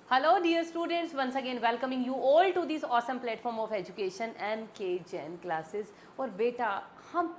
Hello dear students, once again welcoming you all to this awesome platform of education MK Jain classes। और बेटा हम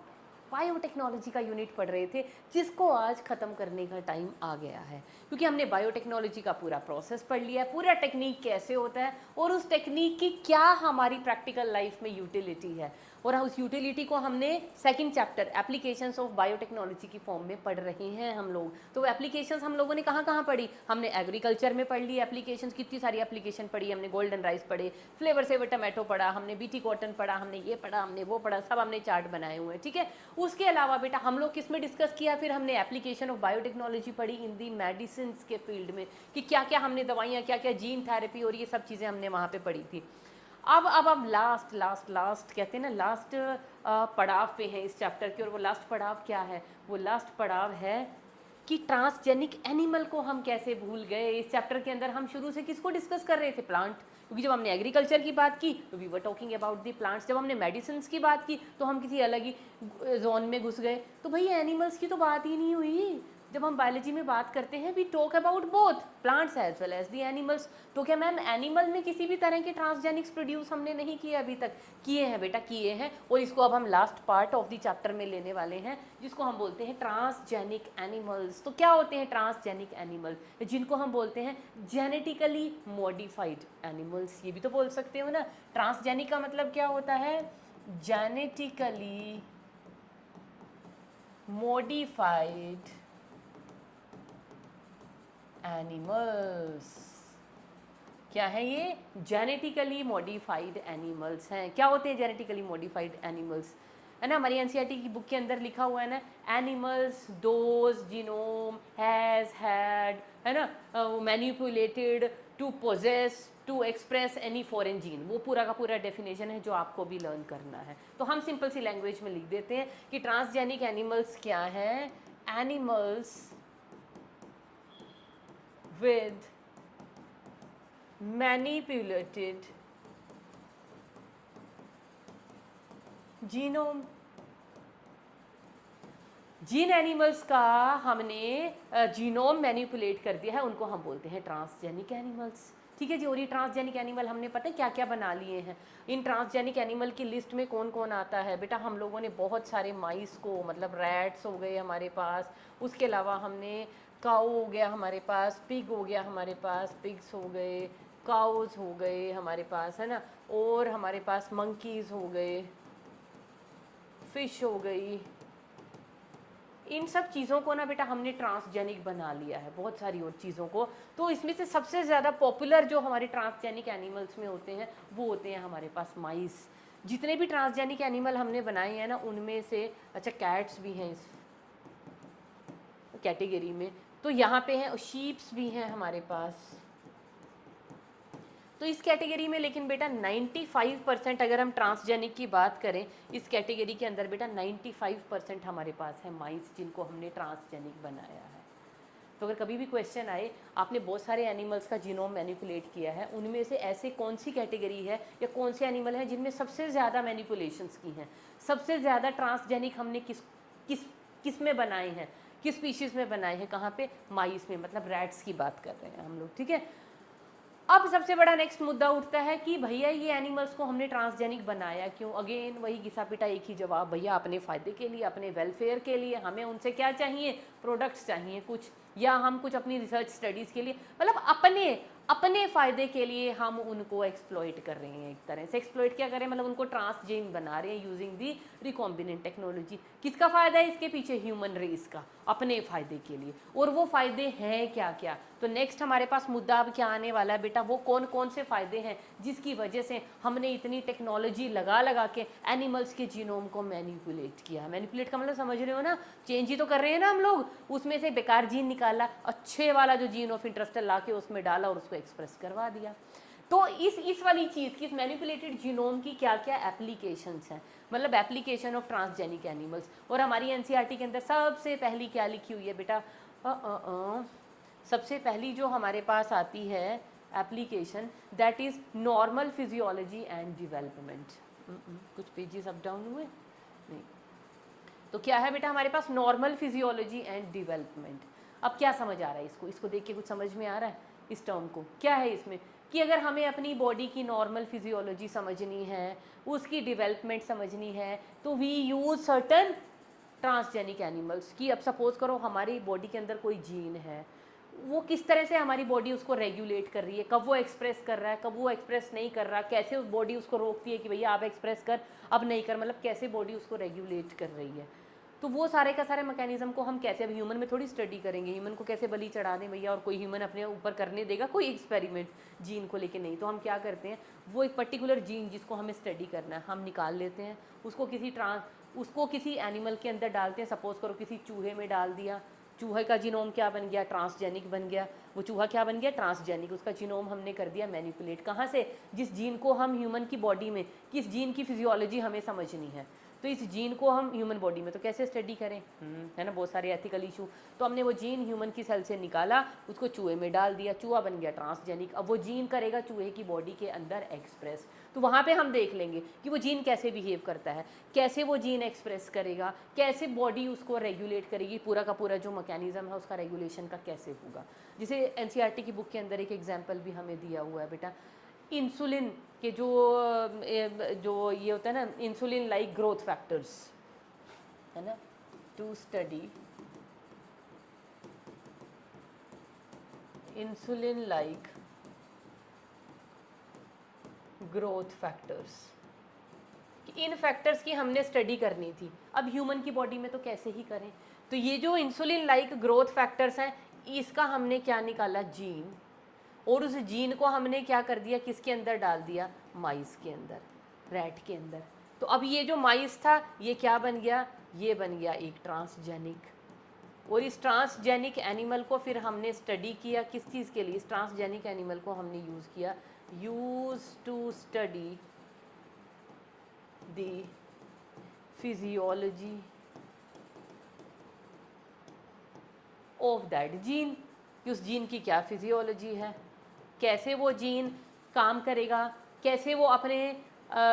biotechnology का unit पढ़ रहे थे जिसको आज ख़त्म करने का टाइम आ गया है, क्योंकि हमने बायोटेक्नोलॉजी का पूरा प्रोसेस पढ़ लिया है, पूरा टेक्निक कैसे होता है और उस टेक्निक की क्या हमारी प्रैक्टिकल लाइफ में यूटिलिटी है, और उस यूटिलिटी को हमने second chapter applications of biotechnology की फॉर्म में पढ़ रहे हैं हम लोग। तो एप्लीकेशंस हम लोगों ने कहाँ कहाँ पढ़ी? हमने एग्रीकल्चर में पढ़ ली एप्लीकेशंस, कितनी सारी एप्लीकेशन पढ़ी हमने। गोल्डन राइस पढ़े, फ्लेवर सेवर टमाटो पढ़ा हमने, बीटी कॉटन पढ़ा हमने, ये पढ़ा हमने, वो पढ़ा, सब हमने चार्ट बनाए हुए हैं, ठीक है। उसके अलावा बेटा हम लोग किस में डिस्कस किया? फिर हमने एप्लीकेशन ऑफ बायोटेक्नोलॉजी पढ़ी इन दी मेडिसिन के फील्ड में, कि क्या क्या हमने दवाइयाँ, क्या क्या जीन थेरेपी और ये सब चीज़ें हमने वहाँ पे पढ़ी थी। अब लास्ट लास्ट लास्ट कहते हैं ना, लास्ट पड़ाव पे है इस चैप्टर के। और वो लास्ट पड़ाव क्या है? वो लास्ट पड़ाव है कि ट्रांसजेनिक एनिमल को हम कैसे भूल गए। इस चैप्टर के अंदर हम शुरू से किसको डिस्कस कर रहे थे? प्लांट। क्योंकि जब हमने एग्रीकल्चर की बात की तो we were talking about the plants, जब हमने मेडिसिन की बात की तो हम किसी अलग ही जोन में घुस गए। तो भाई एनिमल्स की तो बात ही नहीं हुई। जब हम बायोलॉजी में बात करते हैं we talk about both plants as well as the animals. तो क्या मैम एनिमल में किसी भी तरह के ट्रांसजेनिक्स प्रोड्यूस हमने नहीं किए अभी तक? किए हैं बेटा, किए हैं। और इसको अब हम last part of the chapter में लेने वाले हैं, जिसको हम बोलते हैं ट्रांसजेनिक एनिमल्स। तो क्या होते हैं ट्रांसजेनिक एनिमल? जिनको हम बोलते हैं जेनेटिकली मॉडिफाइड एनिमल्स। ये भी तो बोल सकते हो ना। ट्रांसजेनिक का मतलब क्या होता है? Genetically modified animals. क्या है ये? जेनेटिकली मॉडिफाइड एनिमल्स हैं। क्या होते हैं जेनेटिकली मॉडिफाइड एनिमल्स? है ना, हमारी एनसीईआरटी की बुक के अंदर लिखा हुआ है ना, animals those genome has had, है ना, manipulated to possess to express any foreign gene. वो पूरा का पूरा डेफिनेशन है जो आपको भी लर्न करना है। तो हम सिंपल सी लैंग्वेज में लिख देते हैं कि ट्रांसजेनिक एनिमल्स क्या है? Animals with manipulated genome। जिन एनिमल्स का हमने जीनोम मैनिपुलेट कर दिया है उनको हम बोलते हैं ट्रांसजेनिक एनिमल्स, ठीक है जी। और ये ट्रांसजेनिक एनिमल हमने पता है क्या क्या बना लिए हैं। इन ट्रांसजेनिक एनिमल की लिस्ट में कौन कौन आता है बेटा? हम लोगों ने बहुत सारे माइस को, मतलब रैट्स हो गए हमारे पास, उसके अलावा हमने काऊ हो गया हमारे पास, पिग हो गया हमारे पास, पिग्स हो गए, काउज हो गए हमारे पास, है ना, और हमारे पास मंकीज़ हो गए, फिश हो गई। इन सब चीज़ों को ना बेटा हमने ट्रांसजेनिक बना लिया है, बहुत सारी और चीज़ों को। तो इसमें से सबसे ज़्यादा पॉपुलर जो हमारे ट्रांसजेनिक एनिमल्स में होते हैं वो होते हैं हमारे पास माइस। जितने भी ट्रांसजेनिक एनिमल हमने बनाए हैं ना उनमें से, अच्छा कैट्स भी हैं इस कैटेगरी में, तो यहाँ पे हैं, शीप्स भी हैं हमारे पास तो इस कैटेगरी में। लेकिन बेटा 95% अगर हम ट्रांसजेनिक की बात करें इस कैटेगरी के अंदर बेटा 95% हमारे पास है माइस जिनको हमने ट्रांसजेनिक बनाया है। तो अगर कभी भी क्वेश्चन आए आपने बहुत सारे एनिमल्स का जीनोम मैनिपुलेट किया है, उनमें से ऐसे कौन सी कैटेगरी है या कौन से एनिमल हैं जिनमें सबसे ज़्यादा मैनिपुलेशंस की हैं, सबसे ज़्यादा ट्रांसजेनिक हमने किस किस किस में बनाए हैं, किस स्पीशीज़ में बनाए हैं? कहाँ पे? माइस में, मतलब रैट्स की बात कर रहे हैं हम लोग, ठीक है। अब सबसे बड़ा नेक्स्ट मुद्दा उठता है कि भैया ये एनिमल्स को हमने ट्रांसजेनिक बनाया क्यों? अगेन वही घिसा पिटा एक ही जवाब, भैया अपने फ़ायदे के लिए, अपने वेलफेयर के लिए। हमें उनसे क्या चाहिए? प्रोडक्ट्स चाहिए कुछ, या हम कुछ अपनी रिसर्च स्टडीज़ के लिए, मतलब अपने अपने फ़ायदे के लिए हम उनको एक्सप्लॉइट कर रहे हैं। एक तरह से एक्सप्लॉइट क्या कर रहे हैं? मतलब उनको ट्रांसजीन बना रहे हैं यूजिंग दी रिकॉम्बिनेंट टेक्नोलॉजी। किसका फ़ायदा है इसके पीछे? ह्यूमन रेस का, अपने फ़ायदे के लिए। और वो फ़ायदे हैं क्या क्या? तो नेक्स्ट हमारे पास मुद्दा अब क्या आने वाला है बेटा? वो कौन कौन से फ़ायदे हैं जिसकी वजह से हमने इतनी टेक्नोलॉजी लगा लगा के एनिमल्स के जीनोम को मैनिपुलेट किया। मैनिपुलेट का मतलब समझ रहे हो ना, चेंज ही तो कर रहे हैं ना हम लोग। उसमें से बेकार जीन निकाला, अच्छे वाला जो जीन ऑफ इंटरेस्ट ला के उसमें डाला और उसको एक्सप्रेस करवा दिया। तो इस वाली चीज़ की, इस मैनिपुलेटेड जीनोम की क्या क्या एप्लीकेशंस हैं, मतलब एप्लीकेशन ऑफ ट्रांसजेनिक एनिमल्स। और हमारी एनसीईआरटी के अंदर सबसे पहली क्या लिखी हुई है बेटा? सबसे पहली जो हमारे पास आती है application, that is normal physiology and development. कुछ पेजेस अप डाउन हुए? नहीं। तो क्या है बेटा हमारे पास? Normal physiology and development. अब क्या समझ आ रहा है इसको? इसको देख के कुछ समझ में आ रहा है? इस टर्म को। क्या है इसमें कि अगर हमें अपनी बॉडी की नॉर्मल फिजियोलॉजी समझनी है, उसकी डेवलपमेंट समझनी है, तो we use certain transgenic animals. कि अब सपोज करो हमारी बॉडी के अंदर कोई जीन है, वो किस तरह से हमारी बॉडी उसको रेगुलेट कर रही है, कब वो एक्सप्रेस कर रहा है, कब वो एक्सप्रेस नहीं कर रहा, कैसे उस बॉडी उसको रोकती है कि भैया आप एक्सप्रेस कर, अब नहीं कर, मतलब कैसे बॉडी उसको रेगुलेट कर रही है। तो वो सारे का सारे मैकेनिज्म को हम कैसे, अब ह्यूमन में थोड़ी स्टडी करेंगे, ह्यूमन को कैसे बलि चढ़ा दें भैया और कोई ह्यूमन अपने ऊपर करने देगा कोई एक्सपेरिमेंट जीन को लेके? नहीं। तो हम क्या करते हैं, वो एक पर्टिकुलर जीन जिसको हमें स्टडी करना है हम निकाल लेते हैं, उसको किसी एनिमल के अंदर डालते हैं। सपोज करो किसी चूहे में डाल दिया, चूहे का जीनोम क्या बन गया, ट्रांसजेनिक बन गया। वो चूहा क्या बन गया, ट्रांसजेनिक। उसका जीनोम हमने कर दिया मैनिपुलेट। कहाँ से? जिस जीन को हम ह्यूमन की बॉडी में, किस जीन की फिजियोलॉजी हमें समझनी है, तो इस जीन को हम ह्यूमन बॉडी में तो कैसे स्टडी करें, है ना, बहुत सारे एथिकल इशू। तो हमने वो जीन ह्यूमन की सेल से निकाला, उसको चूहे में डाल दिया, चूहा बन गया ट्रांसजेनिक। अब वो जीन करेगा चूहे की बॉडी के अंदर एक्सप्रेस। तो वहाँ पे हम देख लेंगे कि वो जीन कैसे बिहेव करता है, कैसे वो जीन एक्सप्रेस करेगा, कैसे बॉडी उसको रेगुलेट करेगी, पूरा का पूरा जो मैकेनिज्म है उसका रेगुलेशन का कैसे होगा। जैसे एनसीईआरटी की बुक के अंदर एक एग्जाम्पल भी हमें दिया हुआ है बेटा, इंसुलिन के जो ये होता है ना, इंसुलिन लाइक ग्रोथ फैक्टर्स, है ना, to study insulin like growth factors. इन फैक्टर्स की हमने स्टडी करनी थी। अब ह्यूमन की बॉडी में तो कैसे ही करें, तो ये जो इंसुलिन लाइक ग्रोथ फैक्टर्स हैं, इसका हमने क्या निकाला, जीन। और उस जीन को हमने क्या कर दिया, किसके अंदर डाल दिया, माइस के अंदर, रैट के अंदर। तो अब ये जो माइस था ये क्या बन गया, ये बन गया एक ट्रांसजेनिक। और इस ट्रांसजेनिक एनिमल को फिर हमने स्टडी किया किस चीज़ के लिए, इस ट्रांसजेनिक एनिमल को हमने यूज़ किया, use to study the physiology of that gene, कि उस जीन की क्या फिजियोलॉजी है, कैसे वो जीन काम करेगा, कैसे वो अपने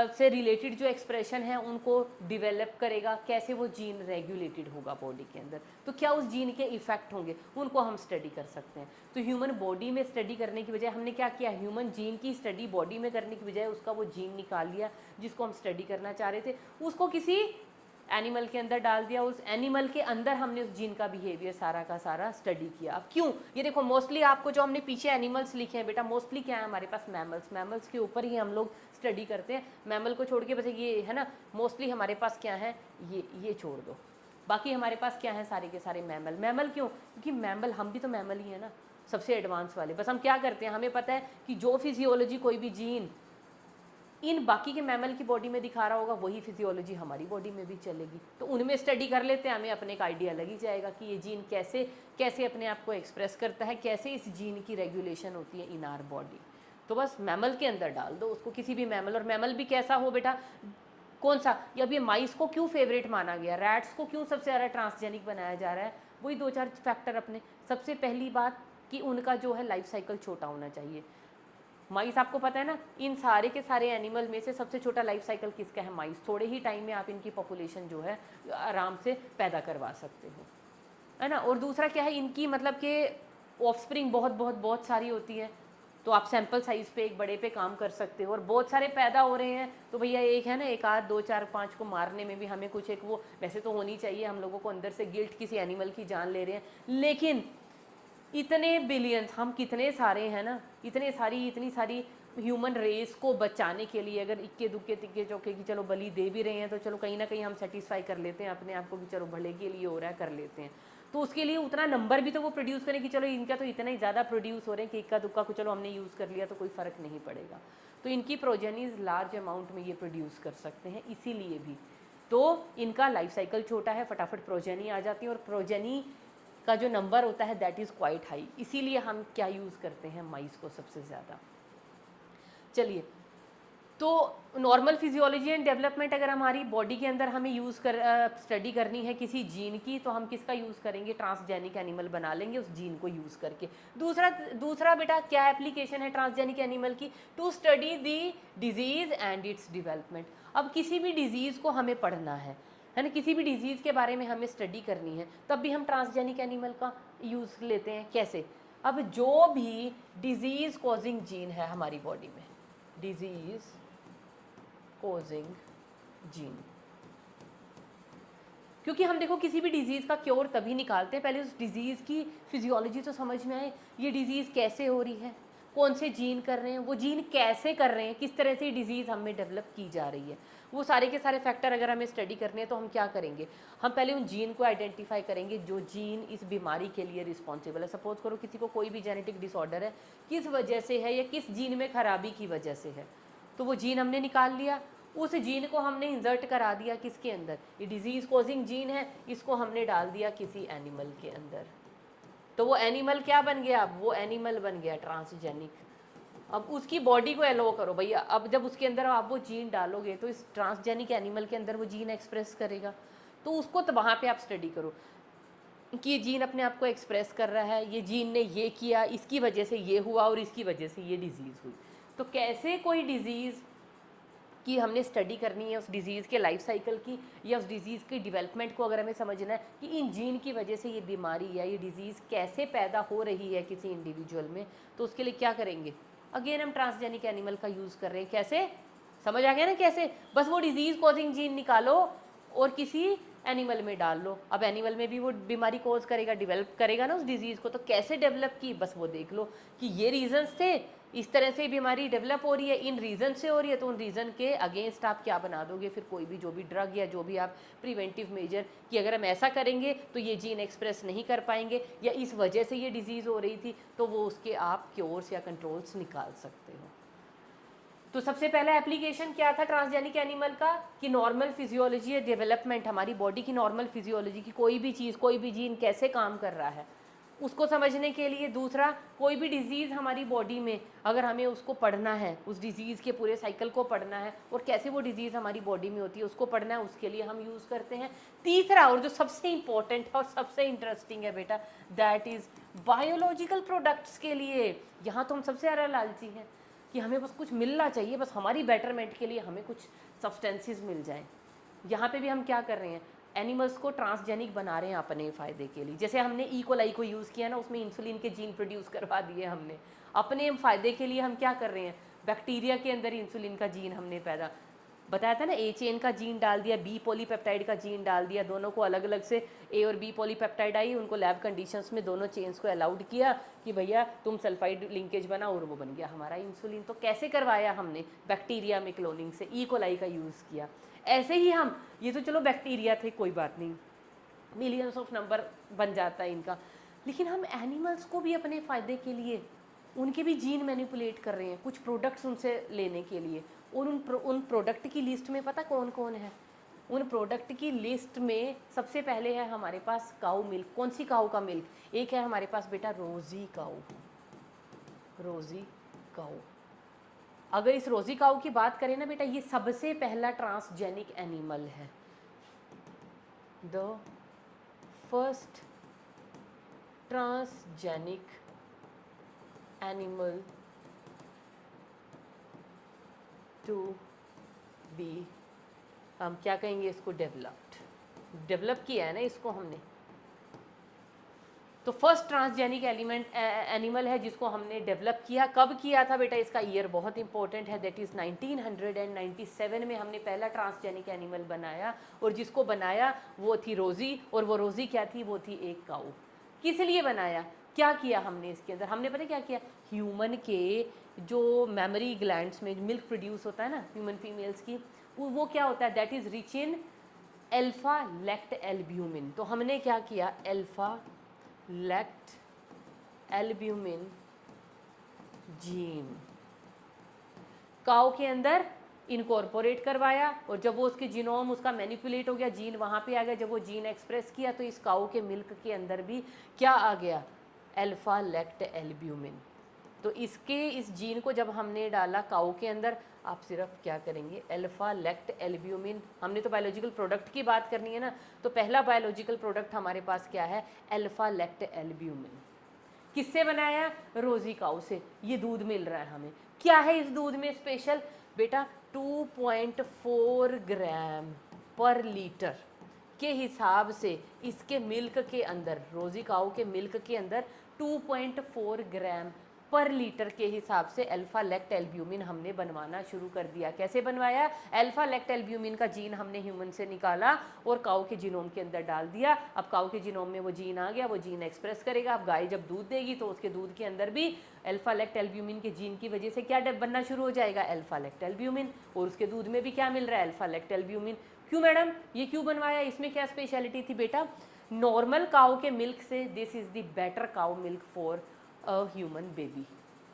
से रिलेटेड जो एक्सप्रेशन है उनको डिवेलप करेगा, कैसे वो जीन रेगुलेटेड होगा बॉडी के अंदर, तो क्या उस जीन के इफ़ेक्ट होंगे, उनको हम स्टडी कर सकते हैं। तो ह्यूमन बॉडी में स्टडी करने की बजाय हमने क्या किया, ह्यूमन जीन की स्टडी बॉडी में करने की बजाय उसका वो जीन निकाल लिया जिसको हम स्टडी करना चाह रहे थे, उसको किसी एनिमल के अंदर डाल दिया, उस एनिमल के अंदर हमने उस जीन का बिहेवियर सारा का सारा स्टडी किया। अब क्यों, ये देखो मोस्टली आपको जो हमने पीछे एनिमल्स लिखे हैं बेटा, मोस्टली क्या है हमारे पास, मैमल्स, मैमल्स के ऊपर ही हम लोग स्टडी करते हैं। मैमल को छोड़ के बस ये है ना, मोस्टली हमारे पास क्या है, ये छोड़ दो, बाकी हमारे पास क्या है, सारे के सारे मैमल। मैमल क्यों, क्योंकि मैमल, हम भी तो मैमल ही है ना, सबसे एडवांस वाले। बस हम क्या करते हैं, हमें पता है कि जो फिजियोलॉजी कोई भी जीन इन बाकी के मैमल की बॉडी में दिखा रहा होगा वही फिजियोलॉजी हमारी बॉडी में भी चलेगी। तो उनमें स्टडी कर लेते हैं, हमें अपने एक आइडिया लग ही जाएगा कि ये जीन कैसे कैसे अपने आप को एक्सप्रेस करता है, कैसे इस जीन की रेगुलेशन होती है इन आर बॉडी। तो बस मैमल के अंदर डाल दो उसको, किसी भी मैमल। और मैमल भी कैसा हो बेटा, कौन सा, अब ये माइस को क्यों फेवरेट माना गया, रैट्स को क्यों सबसे ज़्यादा ट्रांसजेनिक बनाया जा रहा है, वही दो चार फैक्टर अपने। सबसे पहली बात कि उनका जो है लाइफ साइकिल छोटा होना चाहिए। माइस आपको पता है ना, इन सारे के सारे एनिमल में से सबसे छोटा लाइफ साइकिल किसका है, माइस। थोड़े ही टाइम में आप इनकी पॉपुलेशन जो है आराम से पैदा करवा सकते हो, है ना। और दूसरा क्या है, इनकी मतलब कि ऑफस्प्रिंग बहुत बहुत बहुत सारी होती है, तो आप सैंपल साइज़ पे एक बड़े पे काम कर सकते हो। और बहुत सारे पैदा हो रहे हैं तो भैया एक है ना, एक आध दो चार पाँच को मारने में भी हमें कुछ एक वो वैसे तो होनी चाहिए, हम लोगों को अंदर से गिल्ट, किसी एनिमल की जान ले रहे हैं, लेकिन इतने बिलियंस, हम कितने सारे हैं ना, इतनी सारी ह्यूमन रेस को बचाने के लिए अगर इक्के दुक्के तिक्के चौके की चलो बलि दे भी रहे हैं, तो चलो कहीं ना कहीं हम सेटिस्फाई कर लेते हैं अपने आप को कि चलो भले के लिए हो रहा है, कर लेते हैं। तो उसके लिए उतना नंबर भी तो वो प्रोड्यूस करें कि चलो इनका तो इतना ही ज़्यादा प्रोड्यूस हो रहे हैं कि इक्का दुक्का को चलो हमने यूज़ कर लिया तो कोई फ़र्क नहीं पड़ेगा। तो इनकी प्रोजेनीज लार्ज अमाउंट में ये प्रोड्यूस कर सकते हैं, इसीलिए भी तो इनका लाइफ साइकिल छोटा है, फटाफट प्रोजेनी आ जाती है, और प्रोजेनी का जो नंबर होता है दैट इज़ क्वाइट हाई। इसीलिए हम क्या यूज़ करते हैं, माइस को सबसे ज़्यादा। चलिए, तो नॉर्मल फिजियोलॉजी एंड डेवलपमेंट अगर हमारी बॉडी के अंदर हमें स्टडी करनी है किसी जीन की, तो हम किसका यूज़ करेंगे, ट्रांसजेनिक एनिमल बना लेंगे उस जीन को यूज़ करके। दूसरा बेटा क्या एप्लीकेशन है ट्रांसजेनिक एनिमल की, to study the disease and its development. अब किसी भी डिजीज़ को हमें पढ़ना है ना, किसी भी डिजीज़ के बारे में हमें स्टडी करनी है, तब भी हम ट्रांसजेनिक एनिमल का यूज़ लेते हैं। कैसे, अब जो भी डिजीज कॉजिंग जीन है हमारी बॉडी में, डिजीज कॉजिंग जीन, क्योंकि हम देखो किसी भी डिजीज़ का क्योर तभी निकालते हैं पहले उस डिजीज़ की फिजियोलॉजी तो समझ में आए, ये डिजीज़ कैसे हो रही है, कौन से जीन कर रहे हैं, वो जीन कैसे कर रहे हैं, किस तरह से डिजीज़ हमें डेवलप की जा रही है, वो सारे के सारे फैक्टर अगर हमें स्टडी करने हैं तो हम क्या करेंगे, हम पहले उन जीन को आइडेंटिफाई करेंगे जो जीन इस बीमारी के लिए रिस्पॉन्सिबल है। सपोज करो किसी को कोई भी जेनेटिक डिसऑर्डर है, किस वजह से है या किस जीन में खराबी की वजह से है, तो वो जीन हमने निकाल लिया, उस जीन को हमने इंसर्ट करा दिया किसके अंदर, ये डिजीज़ कॉजिंग जीन है, इसको हमने डाल दिया किसी एनिमल के अंदर, तो वो एनिमल क्या बन गया, अब वो एनिमल बन गया ट्रांसजेनिक। अब उसकी बॉडी को एलो करो भैया, अब जब उसके अंदर आप वो जीन डालोगे तो इस ट्रांसजेनिक एनिमल के अंदर वो जीन एक्सप्रेस करेगा, तो उसको तो वहाँ पे आप स्टडी करो कि ये जीन अपने आप को एक्सप्रेस कर रहा है, ये जीन ने ये किया, इसकी वजह से ये हुआ और इसकी वजह से ये डिजीज़ हुई। तो कैसे कोई डिजीज़ कि हमने स्टडी करनी है उस डिज़ीज़ के लाइफ साइकिल की या उस डिज़ीज़ की डेवलपमेंट को अगर हमें समझना है कि इन जीन की वजह से ये बीमारी या ये डिज़ीज़ कैसे पैदा हो रही है किसी इंडिविजुअल में, तो उसके लिए क्या करेंगे, अगेन हम ट्रांसजेनिक एनिमल का यूज़ कर रहे हैं। कैसे, समझ आ गया ना कैसे, बस वो डिज़ीज़ कॉजिंग जीन निकालो और किसी एनिमल में डाल लो, अब एनिमल में भी वो बीमारी कॉज करेगा, डेवलप करेगा ना उस डिज़ीज़ को, तो कैसे डेवलप की, बस वो देख लो कि ये रीजंस थे, इस तरह से बीमारी डेवलप हो रही है, इन रीज़न से हो रही है, तो उन रीज़न के अगेंस्ट आप क्या बना दोगे, फिर कोई भी जो भी ड्रग या जो भी आप प्रिवेंटिव मेजर कि अगर हम ऐसा करेंगे तो ये जीन एक्सप्रेस नहीं कर पाएंगे या इस वजह से ये डिज़ीज़ हो रही थी, तो वो उसके आप क्योर्स या कंट्रोल्स निकाल सकते हो। तो सबसे पहला एप्लीकेशन क्या था ट्रांसजेनिक एनिमल का, कि नॉर्मल फिजियोलॉजी या डेवलपमेंट, हमारी बॉडी की नॉर्मल फिजियोलॉजी की कोई भी चीज़, कोई भी जीन कैसे काम कर रहा है उसको समझने के लिए। दूसरा, कोई भी डिज़ीज़ हमारी बॉडी में अगर हमें उसको पढ़ना है, उस डिज़ीज़ के पूरे साइकिल को पढ़ना है और कैसे वो डिज़ीज़ हमारी बॉडी में होती है उसको पढ़ना है, उसके लिए हम यूज़ करते हैं। तीसरा और जो सबसे इम्पोर्टेंट है और सबसे इंटरेस्टिंग है बेटा, दैट इज़ बायोलॉजिकल प्रोडक्ट्स के लिए। यहाँ तो हम सबसे ज़्यादा लालची हैं कि हमें बस कुछ मिलना चाहिए, बस हमारी बेटरमेंट के लिए हमें कुछ सब्सटेंसेस मिल जाएं। यहाँ पे भी हम क्या कर रहे हैं, एनिमल्स को ट्रांसजेनिक बना रहे हैं अपने फ़ायदे के लिए। जैसे हमने ई कोलाई को यूज़ किया ना, उसमें इंसुलिन के जीन प्रोड्यूस करवा दिए हमने, अपने फ़ायदे के लिए हम क्या कर रहे हैं, बैक्टीरिया के अंदर इंसुलिन का जीन हमने पैदा बताया था ना, ए चेन का जीन डाल दिया, बी पॉलीपेप्टाइड का जीन डाल दिया, दोनों को अलग अलग से ए और बी पॉलीपेप्टाइड आई, उनको लैब कंडीशंस में दोनों चेन्स को अलाउड किया कि भैया तुम सल्फाइड लिंकेज बना, और वो बन गया हमारा इंसुलिन। तो कैसे करवाया हमने, बैक्टीरिया में क्लोनिंग से, ई कोलाई का यूज़ किया। ऐसे ही हम, ये तो चलो बैक्टीरिया थे, कोई बात नहीं, मिलियंस ऑफ नंबर बन जाता है इनका, लेकिन हम एनिमल्स को भी अपने फ़ायदे के लिए उनके भी जीन मैनिपुलेट कर रहे हैं कुछ प्रोडक्ट्स उनसे लेने के लिए। और उन प्रोडक्ट की लिस्ट में पता कौन कौन है, उन प्रोडक्ट की लिस्ट में सबसे पहले है हमारे पास काऊ मिल्क। कौन सी काऊ का मिल्क, एक है हमारे पास बेटा रोज़ी काऊ, रोज़ी काऊ। अगर इस रोज़ी काऊ की बात करें ना बेटा, ये सबसे पहला ट्रांसजेनिक एनिमल है, the first transgenic animal to be, हम क्या कहेंगे इसको, डेवलप किया है ना इसको हमने। तो फर्स्ट ट्रांसजेनिक एनिमल है जिसको हमने डेवलप किया। कब किया था बेटा, इसका ईयर बहुत इंपॉर्टेंट है, दैट इज़ 1997 में हमने पहला ट्रांसजेनिक एनिमल बनाया, और जिसको बनाया वो थी रोज़ी, और वो रोज़ी क्या थी, वो थी एक काऊ। किस लिए बनाया, क्या किया हमने इसके अंदर, हमने पता क्या किया, ह्यूमन के जो मेमोरी ग्लैंड्स में मिल्क प्रोड्यूस होता है ना ह्यूमन फीमेल्स की, वो क्या होता है, that is rich in alpha lactalbumin. तो हमने क्या किया, alpha lactalbumin gene cow के अंदर इनकॉर्पोरेट करवाया, और जब वो उसके जीनोम उसका मैनिपुलेट हो गया, जीन वहाँ पे आ गया, जब वो जीन एक्सप्रेस किया तो इस काऊ के मिल्क के अंदर भी क्या आ गया, अल्फा लैक्ट एल्ब्यूमिन। तो इस जीन को जब हमने डाला काऊ के अंदर, आप सिर्फ क्या करेंगे, अल्फा लैक्ट एल्ब्यूमिन, हमने तो बायोलॉजिकल प्रोडक्ट की बात करनी है ना, तो पहला बायोलॉजिकल प्रोडक्ट हमारे पास क्या है, अल्फा लैक्ट एल्ब्यूमिन। किससे बनाया, रोज़ी काऊ से। ये दूध मिल रहा है हमें, क्या है इस दूध में स्पेशल बेटा, 2.4 ग्राम पर लीटर के हिसाब से इसके मिल्क के अंदर, रोज़ी काऊ के मिल्क के अंदर 2.4 ग्राम पर लीटर के हिसाब से अल्फा लेक्ट एल्ब्यूमिन हमने बनवाना शुरू कर दिया। कैसे बनवाया? अल्फा लेक्ट एल्ब्यूमिन का जीन हमने ह्यूमन से निकाला और काऊ के जीनोम के अंदर डाल दिया। अब काऊ के जीनोम में वो जीन आ गया, वो जीन एक्सप्रेस करेगा। अब गाय जब दूध देगी तो उसके दूध के अंदर भी अल्फा लेक्ट एल्ब्यूमिन के जीन की वजह से क्या बनना शुरू हो जाएगा? Alpha lactalbumin. और उसके दूध में भी क्या मिल रहा है? Alpha lactalbumin. क्यों मैडम, ये क्यों बनवाया? इसमें क्या स्पेशलिटी थी बेटा? नॉर्मल काऊ के मिल्क से this is the better cow milk for a human baby,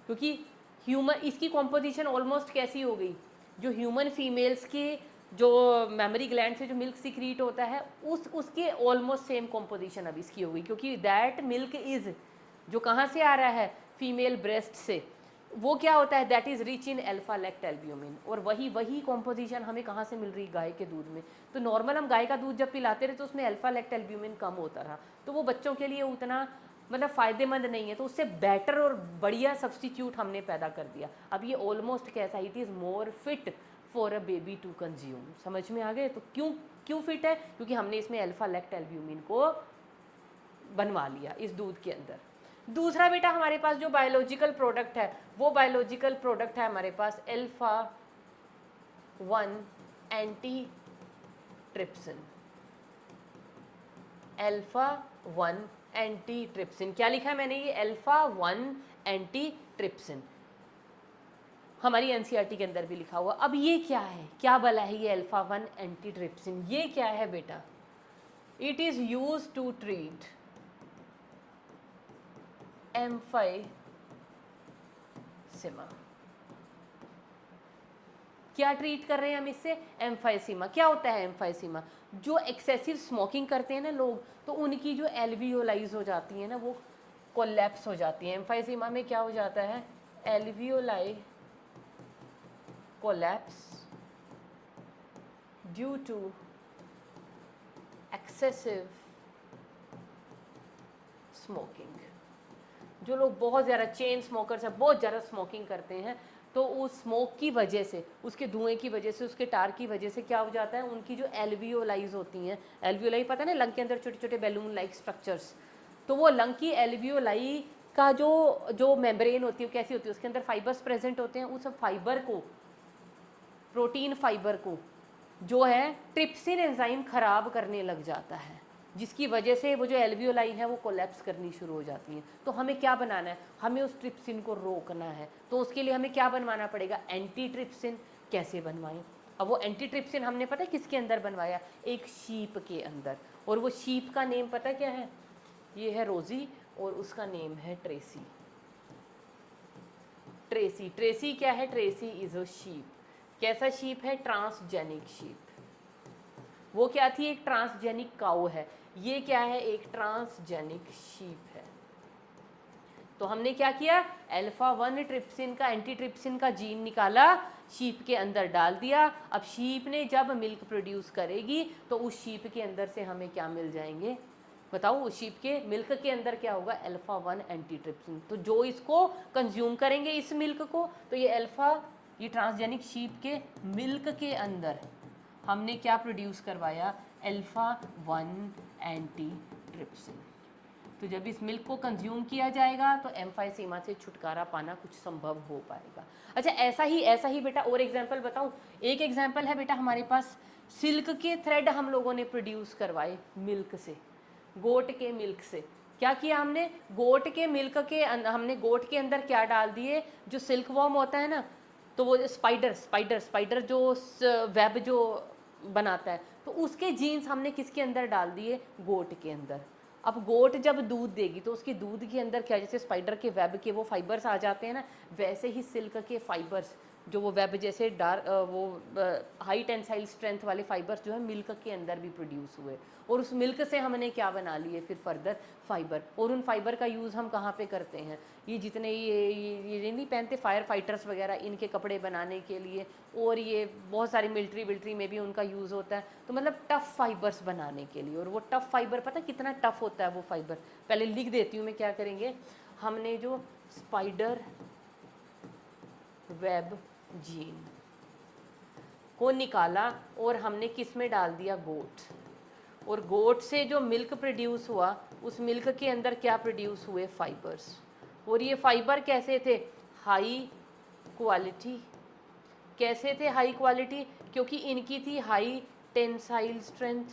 क्योंकि ह्यूमन इसकी कॉम्पोजिशन ऑलमोस्ट कैसी हो गई? जो ह्यूमन फीमेल्स के जो मेमोरी ग्लैंड से जो मिल्क सिक्रीट होता है उसके ऑलमोस्ट सेम कॉम्पोजिशन अब इसकी हो गई, क्योंकि दैट मिल्क इज़ जो कहाँ से आ रहा है? फीमेल ब्रेस्ट से। वो क्या होता है? That is rich in alpha lactalbumin. और वही कॉम्पोजिशन हमें कहाँ से मिल रही? गाय के दूध में। तो नॉर्मल हम गाय का दूध जब पिलाते रहे तो उसमें अल्फा लेक्ट एल्ब्यूमिन कम होता रहा, तो वो बच्चों के लिए उतना मतलब फ़ायदेमंद नहीं है। तो उससे बेटर और बढ़िया सब्सटीट्यूट हमने पैदा कर दिया। अब ये ऑलमोस्ट कैसा? It is more fit for a baby to consume. समझ में आ गए? तो क्यों क्यों फिट है? क्योंकि हमने इसमें अल्फा लेक्ट एल्ब्यूमिन को बनवा लिया इस दूध के अंदर। दूसरा बेटा हमारे पास जो बायोलॉजिकल प्रोडक्ट है, वो बायोलॉजिकल प्रोडक्ट है हमारे पास alpha 1 antitrypsin. Alpha 1 antitrypsin, क्या लिखा है मैंने? ये अल्फा 1 एंटी ट्रिप्सिन। हमारी एनसीईआरटी के अंदर भी लिखा हुआ। अब ये क्या है? क्या भला है ये अल्फा 1 एंटी ट्रिप्सिन? ये क्या है बेटा? It is use to treat emphysema. क्या ट्रीट कर रहे हैं हम इससे? एम्फाइसीमा। क्या होता है एम्फाइसीमा? जो एक्सेसिव स्मोकिंग करते हैं ना लोग, तो उनकी जो एल्वियोलाइज हो जाती है ना, वो कोलैप्स हो जाती है। एम्फाइसीमा में क्या हो जाता है? Alveoli collapse due to excessive smoking. जो लोग बहुत ज़्यादा चेन स्मोकर्स हैं, बहुत ज़्यादा स्मोकिंग करते हैं, तो उस स्मोक की वजह से, उसके धुएं की वजह से, उसके टार की वजह से क्या हो जाता है? उनकी जो एल्वियोलाइज होती हैं, एल्वियोलाई पता है ना, लंग के अंदर छोटे छोटे बैलून लाइक स्ट्रक्चर्स, तो वो लंग की एल्वियोलाई का जो जो मेम्ब्रेन होती है वो कैसी होती है? उसके अंदर फाइबर्स प्रेजेंट होते हैं। उस फाइबर को, प्रोटीन फाइबर को जो है ट्रिप्सिन एंजाइम खराब करने लग जाता है, जिसकी वजह से वो जो एल्वियोलाई है वो कोलैप्स करनी शुरू हो जाती हैं। तो हमें क्या बनाना है? हमें उस ट्रिप्सिन को रोकना है। तो उसके लिए हमें क्या बनवाना पड़ेगा? Anti trypsin. कैसे बनवाएं? अब वो एंटी ट्रिप्सिन हमने पता है किसके अंदर बनवाया? एक शीप के अंदर। और वो शीप का नेम पता क्या है? ये है रोजी, और उसका नेम है ट्रेसी। ट्रेसी। ट्रेसी क्या है? Tracy is a sheep. कैसा शीप है? Transgenic sheep. वो क्या थी? एक ट्रांसजेनिक काऊ है। ये क्या है? एक ट्रांसजेनिक शीप है। तो हमने क्या किया? अल्फा 1 ट्रिप्सिन का, एंटी ट्रिप्सिन का जीन निकाला, शीप के अंदर डाल दिया। अब शीप ने जब मिल्क प्रोड्यूस करेगी तो उस शीप के अंदर से हमें क्या मिल जाएंगे? बताओ, उस शीप के मिल्क के अंदर क्या होगा? Alpha 1 anti trypsin. तो जो इसको कंज्यूम करेंगे इस मिल्क को, तो ये ट्रांसजेनिक शीप के मिल्क के अंदर हमने क्या प्रोड्यूस करवाया? Alpha 1 anti trypsin. तो जब इस मिल्क को कंज्यूम किया जाएगा तो एम्फाइसीमा से छुटकारा पाना कुछ संभव हो पाएगा। अच्छा, ऐसा ही बेटा और एग्जाम्पल बताऊं? एक एग्जाम्पल है बेटा हमारे पास, सिल्क के थ्रेड हम लोगों ने प्रोड्यूस करवाए मिल्क से, गोट के मिल्क से। क्या किया हमने? गोट के मिल्क के हमने गोट के अंदर क्या डाल दिए? जो सिल्क वॉर्म होता है ना, तो वो स्पाइडर जो वेब जो बनाता है, तो उसके जीन्स हमने किसके अंदर डाल दिए? गोट के अंदर। अब गोट जब दूध देगी तो उसके दूध के अंदर क्या, जैसे स्पाइडर के वेब के वो फाइबर्स आ जाते हैं ना, वैसे ही सिल्क के फाइबर्स जो वो वेब जैसे हाई टेंसाइल स्ट्रेंथ वाले फाइबर्स जो है मिल्क के अंदर भी प्रोड्यूस हुए, और उस मिल्क से हमने क्या बना लिए फिर फर्दर? फाइबर। और उन फाइबर का यूज़ हम कहाँ पे करते हैं? ये जितने ये नहीं पहनते फायर फाइटर्स वगैरह, इनके कपड़े बनाने के लिए, और ये बहुत सारी मिलिट्री में भी उनका यूज़ होता है। तो मतलब टफ़ फाइबर्स बनाने के लिए। और वो टफ़ फाइबर पता कितना टफ़ होता है वो फाइबर? पहले लिख देती हूँ मैं क्या करेंगे। हमने जो स्पाइडर वेब जीन को निकाला और हमने किस में डाल दिया? गोट। और गोट से जो मिल्क प्रोड्यूस हुआ उस मिल्क के अंदर क्या प्रोड्यूस हुए, फाइबर्स। और ये फाइबर कैसे थे, हाई क्वालिटी। कैसे थे हाई क्वालिटी, क्योंकि इनकी थी हाई टेंसाइल स्ट्रेंथ।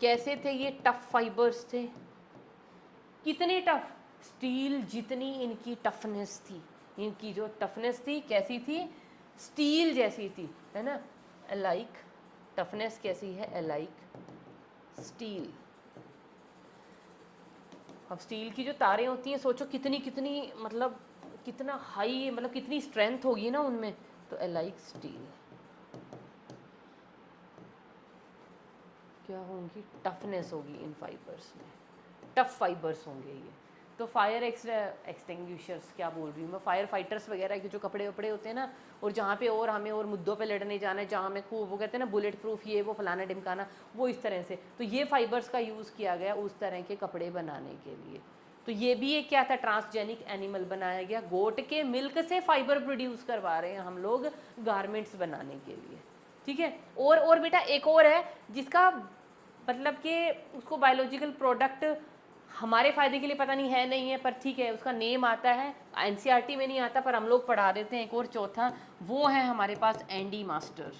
कैसे थे ये, टफ फाइबर्स थे। कितने टफ, स्टील जितनी इनकी टफनेस थी। इनकी जो टफनेस थी कैसी थी, स्टील जैसी थी, है ना, लाइक टफनेस कैसी है, लाइक स्टील। अब स्टील की जो तारें होती हैं, सोचो कितनी कितनी, मतलब कितना हाई, मतलब कितनी स्ट्रेंथ होगी ना उनमें, तो लाइक स्टील। क्या होंगी, टफनेस होगी इन फाइबर्स में, टफ फाइबर्स होंगे ये। तो फायर एक्सटिंग्विशर्स, क्या बोल रही हूँ मैं, फायर फाइटर्स वगैरह के जो कपड़े वपड़े होते हैं ना, और जहाँ पे और हमें और मुद्दों पे लड़ने जाना है, जहाँ हमें खूब, वो कहते हैं ना बुलेट प्रूफ, ये वो फलाना ढिमकाना, वो इस तरह से। तो ये फाइबर्स का यूज़ किया गया उस तरह के कपड़े बनाने के लिए। तो ये भी एक क्या था, ट्रांसजेनिक एनिमल बनाया गया। गोट के मिल्क से फाइबर प्रोड्यूस करवा रहे हैं हम लोग गारमेंट्स बनाने के लिए, ठीक है। और बेटा एक और है जिसका मतलब कि उसको बायोलॉजिकल प्रोडक्ट हमारे फ़ायदे के लिए पता नहीं है नहीं है, पर ठीक है, उसका नेम आता है, एनसीईआरटी में नहीं आता पर हम लोग पढ़ा देते हैं। एक और चौथा, वो है हमारे पास एंडी मास्टर।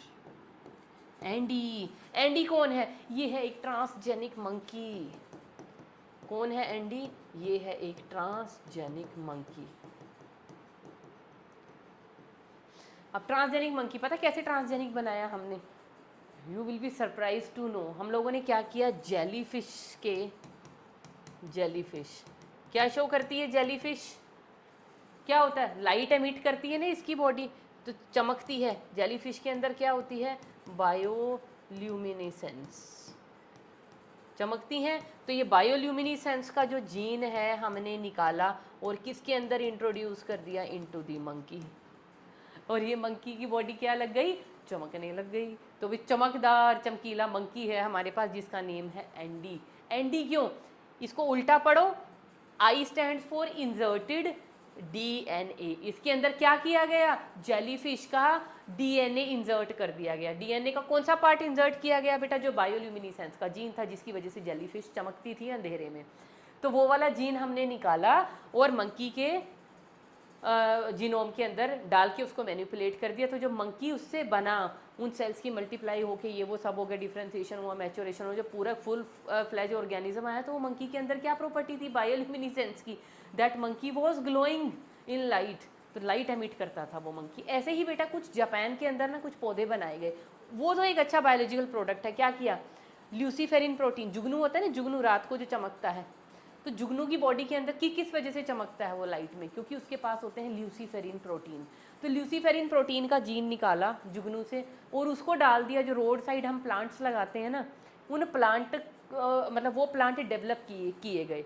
एंडी, एंडी कौन है, ये है एक ट्रांसजेनिक मंकी। कौन है एंडी, ये है एक ट्रांसजेनिक मंकी। अब ट्रांसजेनिक मंकी पता कैसे ट्रांसजेनिक बनाया हमने, you will be surprise to know. हम लोगों ने क्या किया, जेलीफिश के, जेलीफिश क्या शो करती है, जेलीफिश क्या होता है, लाइट एमिट करती है ना इसकी बॉडी, तो चमकती है। जेलीफिश के अंदर क्या होती है, बायोल्यूमिनेसेंस, चमकती हैं। तो ये बायोल्यूमिनेसेंस का जो जीन है हमने निकाला और किसके अंदर इंट्रोड्यूस कर दिया, इनटू दी मंकी। और ये मंकी की बॉडी क्या लग गई, चमकने लग गई। तो भी चमकदार चमकीला मंकी है हमारे पास जिसका नेम है एंडी। एंडी क्यों, इसको उल्टा पढ़ो, I stand for inserted DNA. इसके अंदर क्या किया गया, जेलीफिश का डीएनए इंसर्ट कर दिया गया। डीएनए का कौन सा पार्ट इंसर्ट किया गया बेटा, जो बायोल्यूमिनेसेंस का जीन था जिसकी वजह से जेलीफिश चमकती थी अंधेरे में, तो वो वाला जीन हमने निकाला और मंकी के जीनोम के अंदर डाल के उसको मैनिपुलेट कर दिया। तो जो मंकी उससे बना, उन सेल्स की मल्टीप्लाई होके ये वो सब हो गया, डिफ्रेंसिएशन हुआ, मैच्योरेशन हुआ, जब पूरा फुल फ्लैज ऑर्गेनिज्म आया, तो वो मंकी के अंदर क्या प्रॉपर्टी थी, बायोल्यूमिनेसेंस की। That monkey was glowing in light, तो लाइट एमिट करता था वो मंकी। ऐसे ही बेटा कुछ जापान के अंदर ना कुछ पौधे बनाए गए, वो तो एक अच्छा बायोलॉजिकल प्रोडक्ट है। क्या किया, ल्यूसीफेरिन प्रोटीन, जुगनू होता है ना, जुगनू रात को जो चमकता है, तो जुगनू की बॉडी के अंदर किस वजह से चमकता है वो लाइट में, क्योंकि उसके पास होते हैं ल्यूसीफेरिन प्रोटीन। तो ल्यूसीफेरिन प्रोटीन का जीन निकाला जुगनू से और उसको डाल दिया। जो रोड साइड हम प्लांट्स लगाते हैं ना, उन प्लांट मतलब वो प्लांट डेवलप किए गए।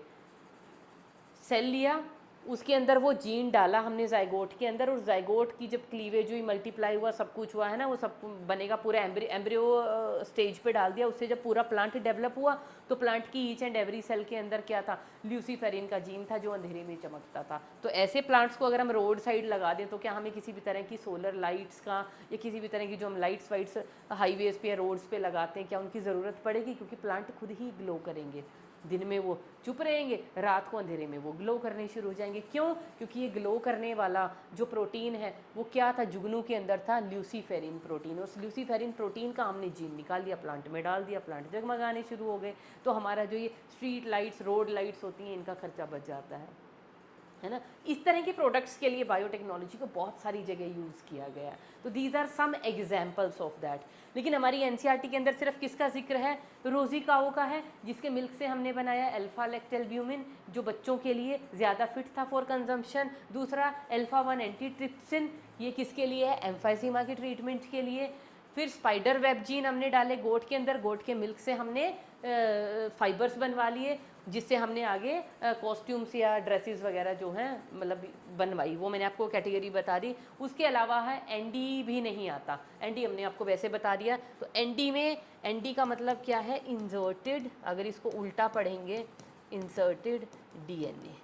सेल लिया, उसके अंदर वो जीन डाला हमने जाइगोट के अंदर, और जाइगोट की जब क्लीवेज हुई, मल्टीप्लाई हुआ, सब कुछ हुआ है ना, वो सब बनेगा पूरा एम्ब्रियो स्टेज पे डाल दिया। उससे जब पूरा प्लांट डेवलप हुआ, तो प्लांट की ईच एंड एवरी सेल के अंदर क्या था, ल्यूसीफेरिन का जीन था जो अंधेरे में चमकता था। तो ऐसे प्लांट्स को अगर हम रोड साइड लगा दें, तो क्या हमें किसी भी तरह की सोलर लाइट्स का या किसी भी तरह की जो हम लाइट्स वाइट्स हाईवेज़ पे या रोड्स पे लगाते हैं, क्या उनकी ज़रूरत पड़ेगी, क्योंकि प्लांट खुद ही ग्लो करेंगे। दिन में वो चुप रहेंगे, रात को अंधेरे में वो ग्लो करने शुरू हो जाएंगे। क्यों, क्योंकि ये ग्लो करने वाला जो प्रोटीन है वो क्या था, जुगनू के अंदर था ल्यूसीफेरिन प्रोटीन। उस ल्यूसीफेरिन प्रोटीन का हमने जीन निकाल दिया, प्लांट में डाल दिया, प्लांट जगमगाने शुरू हो गए। तो हमारा जो ये स्ट्रीट लाइट्स, रोड लाइट्स होती हैं, इनका खर्चा बच जाता है ना। इस तरह के प्रोडक्ट्स के लिए बायोटेक्नोलॉजी को बहुत सारी जगह यूज़ किया गया है। तो these are some examples of that. लेकिन हमारी एनसीईआरटी के अंदर सिर्फ किसका जिक्र है, रोजी काओ का है, जिसके मिल्क से हमने बनाया अल्फा लैक्टोल्ब्यूमिन, जो बच्चों के लिए ज़्यादा फिट था फॉर कंजम्पशन। दूसरा अल्फा 1 एंटीट्रिप्सिन, ये किसके लिए है, एम्फाइसीमा के ट्रीटमेंट के लिए। फिर स्पाइडर वेब जीन हमने डाले गोट के अंदर, गोट के मिल्क से हमने फाइबर्स बनवा लिए, जिससे हमने आगे कॉस्ट्यूम्स या ड्रेसेस वगैरह जो हैं मतलब बनवाई। वो मैंने आपको कैटेगरी बता दी। उसके अलावा है एनडी भी नहीं आता, एनडी हमने आपको वैसे बता दिया। तो एनडी में, एनडी का मतलब क्या है, इंसर्टेड, अगर इसको उल्टा पढ़ेंगे, इंसर्टेड डीएनए।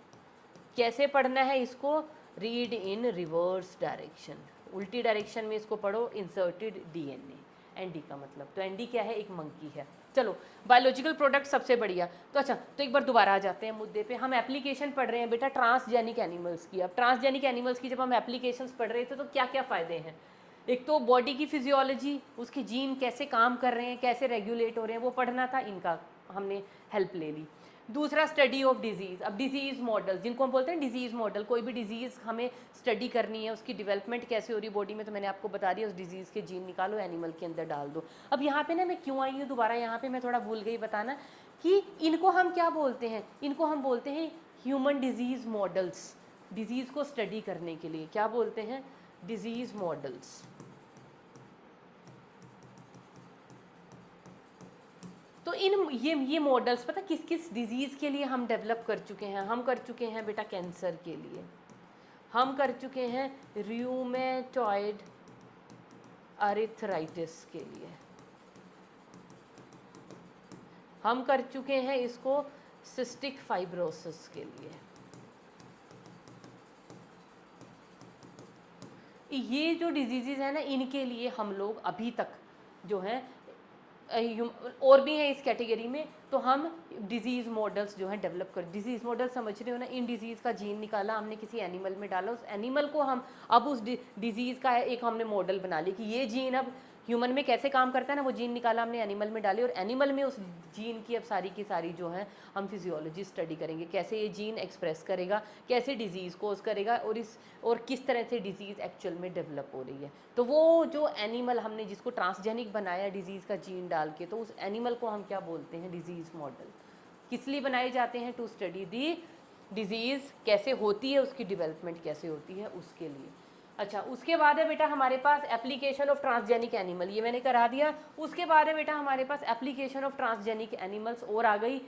कैसे पढ़ना है इसको, रीड इन रिवर्स डायरेक्शन, उल्टी डायरेक्शन में इसको पढ़ो, इंसर्टेड डीएनए, एनडी का मतलब। तो एनडी क्या है, एक मंकी है। चलो बायोलॉजिकल प्रोडक्ट सबसे बढ़िया। तो अच्छा, तो एक बार दोबारा आ जाते हैं मुद्दे पे। हम एप्लीकेशन पढ़ रहे हैं बेटा ट्रांसजेनिक एनिमल्स की। अब ट्रांसजेनिक एनिमल्स की जब हम एप्लीकेशंस पढ़ रहे थे तो क्या क्या फ़ायदे हैं? एक तो बॉडी की फिजियोलॉजी, उसके जीन कैसे काम कर रहे हैं, कैसे रेगुलेट हो रहे हैं, वो पढ़ना था, इनका हमने हेल्प ले ली। दूसरा स्टडी ऑफ डिजीज़। अब डिजीज़ मॉडल, जिनको हम बोलते हैं डिजीज़ मॉडल, कोई भी डिजीज़ हमें स्टडी करनी है, उसकी डेवलपमेंट कैसे हो रही है बॉडी में, तो मैंने आपको बता दिया, उस डिजीज़ के जीन निकालो, एनिमल के अंदर डाल दो। अब यहाँ पे ना मैं क्यों आई हूँ दोबारा, यहाँ पे मैं थोड़ा भूल गई बताना कि इनको हम क्या बोलते हैं। इनको हम बोलते हैं ह्यूमन डिजीज़ मॉडल्स। डिजीज़ को स्टडी करने के लिए क्या बोलते हैं? Disease models. तो इन ये मॉडल्स पता किस किस डिजीज़ के लिए हम डेवलप कर चुके हैं? हम कर चुके हैं बेटा कैंसर के लिए, हम कर चुके हैं रूमेटॉइड अर्थराइटिस के लिए, हम कर चुके हैं इसको सिस्टिक फाइब्रोसिस के लिए। ये जो डिजीज़ है ना, इनके लिए हम लोग अभी तक जो है और भी हैं इस कैटेगरी में, तो हम डिजीज़ मॉडल्स जो हैं डेवलप कर, डिजीज़ मॉडल समझ रहे हो ना, इन डिजीज़ का जीन निकाला हमने, किसी एनिमल में डाला, उस एनिमल को हम अब उस डिजीज़ का एक हमने मॉडल बना ली कि ये जीन अब ह्यूमन में कैसे काम करता है ना, वो जीन निकाला हमने, एनिमल में डाली, और एनिमल में उस जीन की अब सारी की सारी जो है हम फिजियोलॉजी स्टडी करेंगे, कैसे ये जीन एक्सप्रेस करेगा, कैसे डिजीज़ कोज करेगा, और किस तरह से डिजीज़ एक्चुअल में डेवलप हो रही है। तो वो जो एनिमल हमने जिसको ट्रांसजेनिक बनाया डिजीज़ का जीन डाल के, तो उस एनिमल को हम क्या बोलते हैं? Disease model. किस लिए बनाए जाते हैं? टू स्टडी दी डिजीज़ कैसे होती है, उसकी डेवलपमेंट कैसे होती है, उसके लिए। अच्छा, उसके बाद है बेटा हमारे पास एप्लीकेशन ऑफ ट्रांसजेनिक एनिमल, ये मैंने करा दिया। उसके बाद है बेटा हमारे पास एप्लीकेशन ऑफ ट्रांसजेनिक एनिमल्स और आ गई,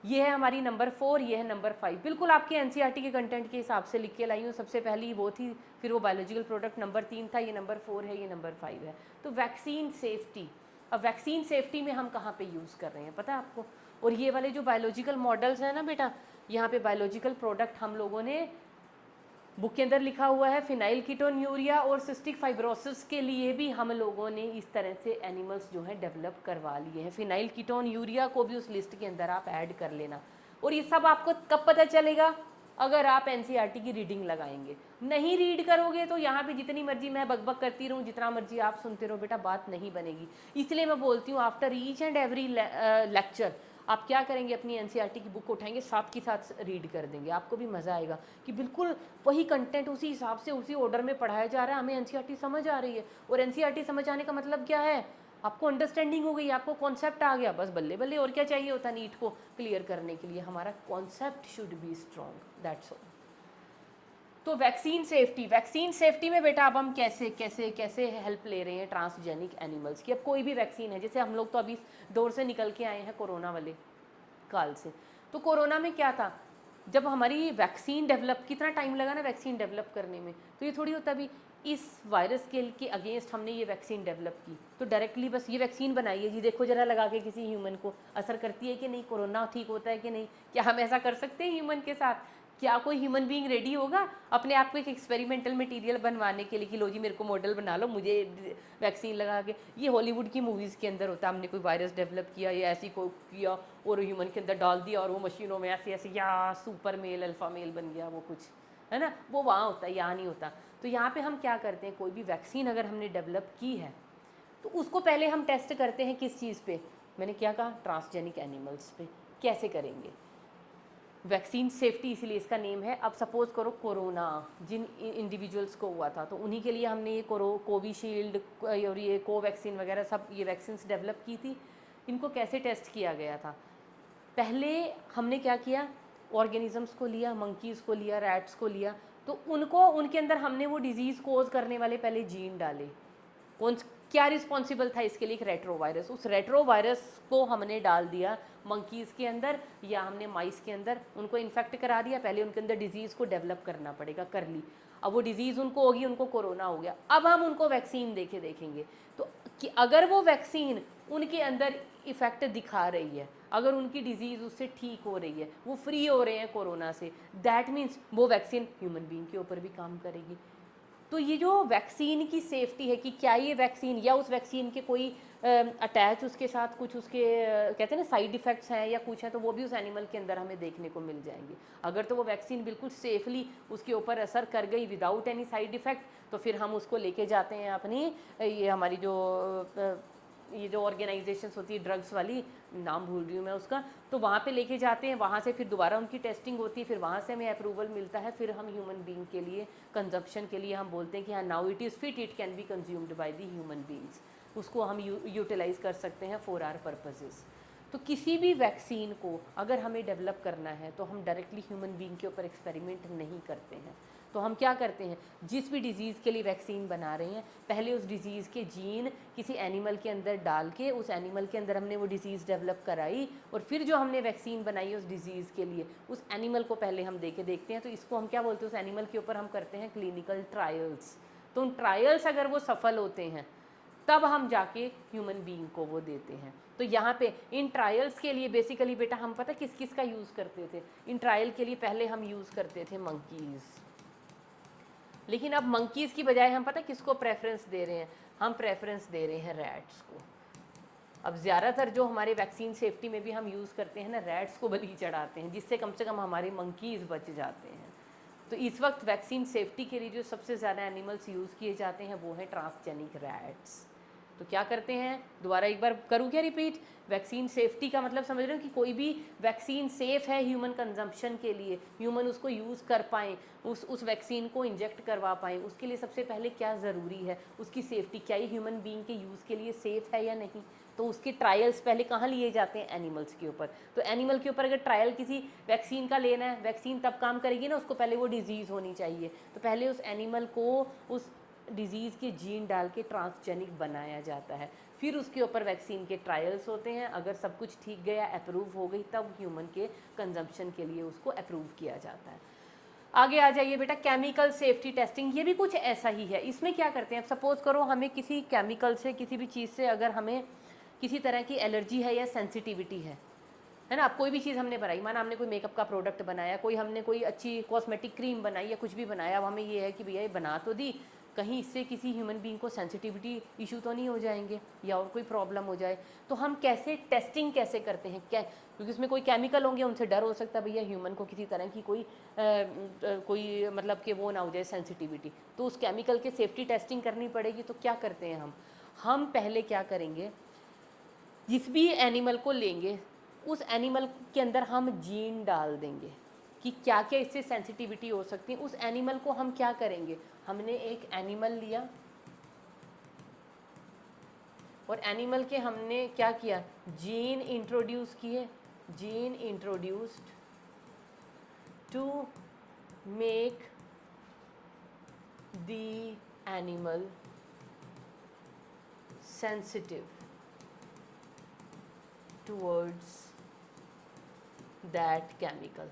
ये है हमारी नंबर 4, ये है नंबर 5। बिल्कुल आपके एनसीईआरटी के कंटेंट के हिसाब से लिख के लाई हूँ। सबसे पहली वो थी, फिर वो बायोलॉजिकल प्रोडक्ट नंबर 3 था, ये नंबर 4 है, ये नंबर 5 है। तो वैक्सीन सेफ्टी। अब वैक्सीन सेफ्टी में हम कहाँ पे यूज़ कर रहे हैं पता है आपको? और ये वाले जो बायोलॉजिकल मॉडल्स हैं ना बेटा, यहाँ पे बायोलॉजिकल प्रोडक्ट हम लोगों ने बुक के अंदर लिखा हुआ है फिनाइल कीटोन्यूरिया और सिस्टिक फाइब्रोसिस के लिए भी हम लोगों ने इस तरह से एनिमल्स जो हैं डेवलप करवा लिए हैं। फिनाइल कीटोन्यूरिया को भी उस लिस्ट के अंदर आप ऐड कर लेना। और ये सब आपको कब पता चलेगा? अगर आप एनसीईआरटी की रीडिंग लगाएंगे। नहीं रीड करोगे तो यहाँ पे जितनी मर्जी मैं बकबक करती रहूँ, जितना मर्जी आप सुनते रहो, बेटा बात नहीं बनेगी। इसलिए मैं बोलती हूँ after each and every lecture आप क्या करेंगे, अपनी एनसीईआरटी की बुक उठाएंगे, साथ के साथ रीड कर देंगे, आपको भी मज़ा आएगा कि बिल्कुल वही कंटेंट उसी हिसाब से उसी ऑर्डर में पढ़ाया जा रहा है, हमें एनसीईआरटी समझ आ रही है। और एनसीईआरटी समझ आने का मतलब क्या है? आपको अंडरस्टैंडिंग हो गई, आपको कॉन्सेप्ट आ गया, बस बल्ले बल्ले। और क्या चाहिए होता नीट को क्लियर करने के लिए? हमारा concept should be strong, that's all. तो वैक्सीन सेफ्टी, वैक्सीन सेफ्टी में बेटा अब हम कैसे कैसे कैसे हेल्प ले रहे हैं ट्रांसजेनिक एनिमल्स की। अब कोई भी वैक्सीन है, जैसे हम लोग तो अभी दौर से निकल के आए हैं कोरोना वाले काल से। तो कोरोना में क्या था, जब हमारी वैक्सीन डेवलप, कितना टाइम लगा ना वैक्सीन डेवलप करने में, तो ये थोड़ी होता भी इस वायरस के अगेंस्ट हमने ये वैक्सीन डेवलप की तो डायरेक्टली बस ये वैक्सीन बनाई है जी, देखो जरा लगा के किसी ह्यूमन को, असर करती है कि नहीं, कोरोना ठीक होता है कि नहीं, क्या हम ऐसा कर सकते हैं ह्यूमन के साथ? क्या कोई ह्यूमन बीइंग रेडी होगा अपने आप को एक एक्सपेरिमेंटल मटेरियल बनवाने के लिए कि लो जी मेरे को मॉडल बना लो, मुझे वैक्सीन लगा के? ये हॉलीवुड की मूवीज़ के अंदर होता है, हमने कोई वायरस डेवलप किया या ऐसी को किया और ह्यूमन के अंदर डाल दिया और वो मशीनों में ऐसे ऐसे या सुपर मेल अल्फ़ा मेल बन गया, वो कुछ है ना, वो वहाँ होता है, यहाँ नहीं होता। तो यहाँ पे हम क्या करते हैं, कोई भी वैक्सीन अगर हमने डेवलप की है तो उसको पहले हम टेस्ट करते हैं किस चीज़ पे? मैंने क्या कहा? ट्रांसजेनिक एनिमल्स पे। कैसे करेंगे? वैक्सीन सेफ्टी इसीलिए इसका नेम है। अब सपोज़ करो कोरोना जिन इंडिविजुअल्स को हुआ था, तो उन्हीं के लिए हमने ये कोविशील्ड और ये कोवैक्सीन वगैरह सब ये वैक्सीन्स डेवलप की थी। इनको कैसे टेस्ट किया गया था? पहले हमने क्या किया, ऑर्गेनिजम्स को लिया, मंकीज़ को लिया, रैट्स को लिया, तो उनको उनके अंदर हमने वो डिजीज़ कोज करने वाले पहले जीन डाले। कौन क्या रिस्पॉन्सिबल था इसके लिए? एक रेट्रोवायरस। उस रेट्रोवायरस को हमने डाल दिया मंकीज़ के अंदर या हमने माइस के अंदर, उनको इन्फेक्ट करा दिया। पहले उनके अंदर डिजीज़ को डेवलप करना पड़ेगा, कर ली। अब वो डिजीज़ उनको होगी, उनको कोरोना हो गया, अब हम उनको वैक्सीन देखेंगे तो कि अगर वो वैक्सीन उनके अंदर इफ़ेक्ट दिखा रही है, अगर उनकी डिजीज़ उससे ठीक हो रही है, वो फ्री हो रहे हैं कोरोना से, दैट मीन्स वो वैक्सीन ह्यूमन बीइंग के ऊपर भी काम करेगी। तो ये जो वैक्सीन की सेफ्टी है कि क्या ये वैक्सीन या उस वैक्सीन के कोई अटैच उसके साथ कुछ उसके कहते हैं ना साइड इफ़ेक्ट्स हैं या कुछ है, तो वो भी उस एनिमल के अंदर हमें देखने को मिल जाएंगे। अगर तो वो वैक्सीन बिल्कुल सेफली उसके ऊपर असर कर गई विदाउट एनी साइड इफ़ेक्ट, तो फिर हम उसको लेके जाते हैं अपनी ये हमारी जो ये जो ऑर्गेनाइजेशंस होती है ड्रग्स वाली, नाम भूल रही हूँ मैं उसका, तो वहाँ पे लेके जाते हैं, वहाँ से फिर दोबारा उनकी टेस्टिंग होती है, फिर वहाँ से हमें अप्रूवल मिलता है, फिर हम ह्यूमन बीइंग के लिए कंजप्शन के लिए हम बोलते हैं कि हाँ now it is fit, it can be consumed by the human beings, उसको हम यूटिलाइज़ कर सकते हैं फॉर आवर पर्पसेस। तो किसी भी वैक्सीन को अगर हमें डेवलप करना है तो हम डायरेक्टली ह्यूमन बीइंग के ऊपर एक्सपेरिमेंट नहीं करते हैं। तो हम क्या करते हैं, जिस भी डिज़ीज़ के लिए वैक्सीन बना रहे हैं, पहले उस डिज़ीज़ के जीन किसी एनिमल के अंदर डाल के उस एनिमल के अंदर हमने वो डिज़ीज़ डेवलप कराई, और फिर जो हमने वैक्सीन बनाई है उस डिज़ीज़ के लिए उस एनिमल को पहले हम देखते हैं। तो इसको हम क्या बोलते हैं, उस एनिमल के ऊपर हम करते हैं क्लिनिकल ट्रायल्स। तो उन ट्रायल्स अगर वो सफल होते हैं तब हम जाके ह्यूमन बीइंग को वो देते हैं। तो यहाँ पे इन ट्रायल्स के लिए बेसिकली बेटा हम पता किस किस का यूज़ करते थे, इन ट्रायल के लिए पहले हम यूज़ करते थे मंकीज़, लेकिन अब मंकीज़ की बजाय हम पता किसको प्रेफरेंस दे रहे हैं, हम प्रेफरेंस दे रहे हैं रैट्स को। अब ज़्यादातर जो हमारे वैक्सीन सेफ्टी में भी हम यूज़ करते हैं ना, रैट्स को बलि चढ़ाते हैं, जिससे कम से कम हमारे मंकीज़ बच जाते हैं। तो इस वक्त वैक्सीन सेफ्टी के लिए जो सबसे ज़्यादा एनिमल्स यूज़ किए जाते हैं वो हैं ट्रांसजेनिक रैट्स। तो क्या करते हैं, दोबारा एक बार करूँ क्या रिपीट, वैक्सीन सेफ्टी का मतलब समझ रहे हो कि कोई भी वैक्सीन सेफ़ है ह्यूमन कंजम्पशन के लिए, ह्यूमन उसको यूज़ कर पाएँ, उस वैक्सीन को इंजेक्ट करवा पाएँ, उसके लिए सबसे पहले क्या ज़रूरी है, उसकी सेफ्टी, क्या ये ह्यूमन बीइंग के यूज़ के लिए सेफ़ है या नहीं। तो उसके ट्रायल्स पहले कहाँ लिए जाते हैं, एनिमल्स के ऊपर। तो एनिमल के ऊपर अगर ट्रायल किसी वैक्सीन का लेना है, वैक्सीन तब काम करेगी ना, उसको पहले वो डिजीज़ होनी चाहिए। तो पहले उस एनिमल को उस डिज़ीज़ के जीन डाल के ट्रांसजेनिक बनाया जाता है, फिर उसके ऊपर वैक्सीन के ट्रायल्स होते हैं, अगर सब कुछ ठीक गया, अप्रूव हो गई, तब ह्यूमन के कंजम्पशन के लिए उसको अप्रूव किया जाता है। आगे आ जाइए बेटा, केमिकल सेफ्टी टेस्टिंग, ये भी कुछ ऐसा ही है। इसमें क्या करते हैं, सपोज़ करो हमें किसी केमिकल से, किसी भी चीज़ से अगर हमें किसी तरह की एलर्जी है या सेंसिटिविटी है ना। अब कोई भी चीज़ हमने बनाई, माना हमने कोई मेकअप का प्रोडक्ट बनाया, कोई हमने कोई अच्छी कॉस्मेटिक क्रीम बनाई या कुछ भी बनाया, अब हमें ये है कि भैया ये बना तो दी, कहीं इससे किसी ह्यूमन बीइंग को सेंसिटिविटी इशू तो नहीं हो जाएंगे या और कोई प्रॉब्लम हो जाए। तो हम कैसे टेस्टिंग कैसे करते हैं, क्या, क्योंकि उसमें कोई केमिकल होंगे, उनसे डर हो सकता है भैया ह्यूमन को किसी तरह की कोई मतलब कि वो ना हो जाए सेंसिटिविटी, तो उस केमिकल के सेफ्टी टेस्टिंग करनी पड़ेगी। तो क्या करते हैं हम पहले क्या करेंगे, जिस भी एनिमल को लेंगे उस एनिमल के अंदर हम जीन डाल देंगे कि क्या क्या इससे सेंसिटिविटी हो सकती है। उस एनिमल को हम क्या करेंगे, हमने एक एनिमल लिया और एनिमल के हमने क्या किया, जीन इंट्रोड्यूस किए, gene introduced to make the animal sensitive towards that chemical.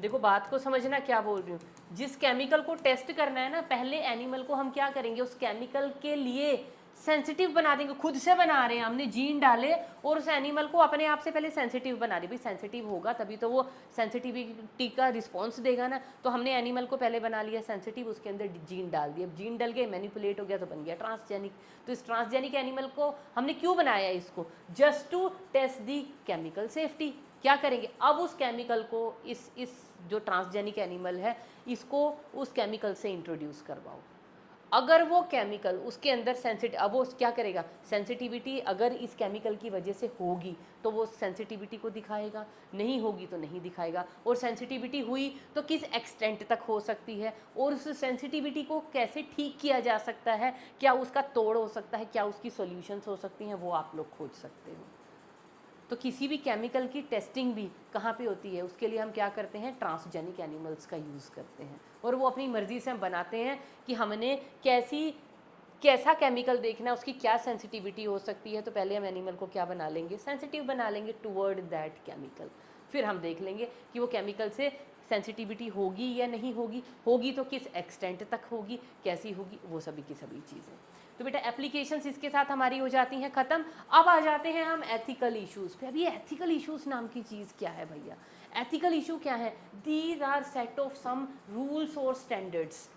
देखो बात को समझना क्या बोल रही हूँ, जिस केमिकल को टेस्ट करना है ना, पहले एनिमल को हम क्या करेंगे, उस केमिकल के लिए सेंसिटिव बना देंगे, खुद से बना रहे हैं, हमने जीन डाले और उस एनिमल को अपने आप से पहले सेंसिटिव बना रहे। भाई सेंसिटिव होगा तभी तो वो सेंसिटिविटी का रिस्पॉन्स देगा ना। तो हमने एनिमल को पहले बना लिया सेंसिटिव, उसके अंदर जीन डाल दिया, जीन डल गए, मैनिपुलेट हो गया तो बन गया ट्रांसजेनिक। तो इस ट्रांसजेनिक एनिमल को हमने क्यों बनाया, इसको just to test the chemical safety. क्या करेंगे, अब उस केमिकल को इस जो ट्रांसजेनिक एनिमल है इसको उस केमिकल से इंट्रोड्यूस करवाओ। अगर वो केमिकल उसके अंदर सेंसिटिव, अब वो क्या करेगा, सेंसिटिविटी अगर इस केमिकल की वजह से होगी तो वो सेंसिटिविटी को दिखाएगा, नहीं होगी तो नहीं दिखाएगा। और सेंसिटिविटी हुई तो किस एक्सटेंट तक हो सकती है, और उस सेंसिटिविटी को कैसे ठीक किया जा सकता है, क्या उसका तोड़ हो सकता है, क्या उसकी सॉल्यूशंस हो सकती हैं, वो आप लोग खोज सकते हो। तो किसी भी केमिकल की टेस्टिंग भी कहाँ पे होती है, उसके लिए हम क्या करते हैं, ट्रांसजेनिक एनिमल्स का यूज़ करते हैं, और वो अपनी मर्ज़ी से हम बनाते हैं कि हमने कैसा केमिकल देखना है, उसकी क्या सेंसिटिविटी हो सकती है। तो पहले हम एनिमल को क्या बना लेंगे, सेंसिटिव बना लेंगे टूवर्ड दैट केमिकल, फिर हम देख लेंगे कि वो केमिकल से सेंसिटिविटी होगी या नहीं होगी, होगी तो किस एक्सटेंट तक होगी, कैसी होगी, वो सभी की सभी चीज़ें। तो बेटा एप्लीकेशंस इसके साथ हमारी हो जाती हैं ख़त्म। अब आ जाते हैं हम एथिकल इश्यूज़ पे। अब ये एथिकल इश्यूज़ नाम की चीज़ क्या है भैया, एथिकल इशू क्या है, these are set of some rules और स्टैंडर्ड्स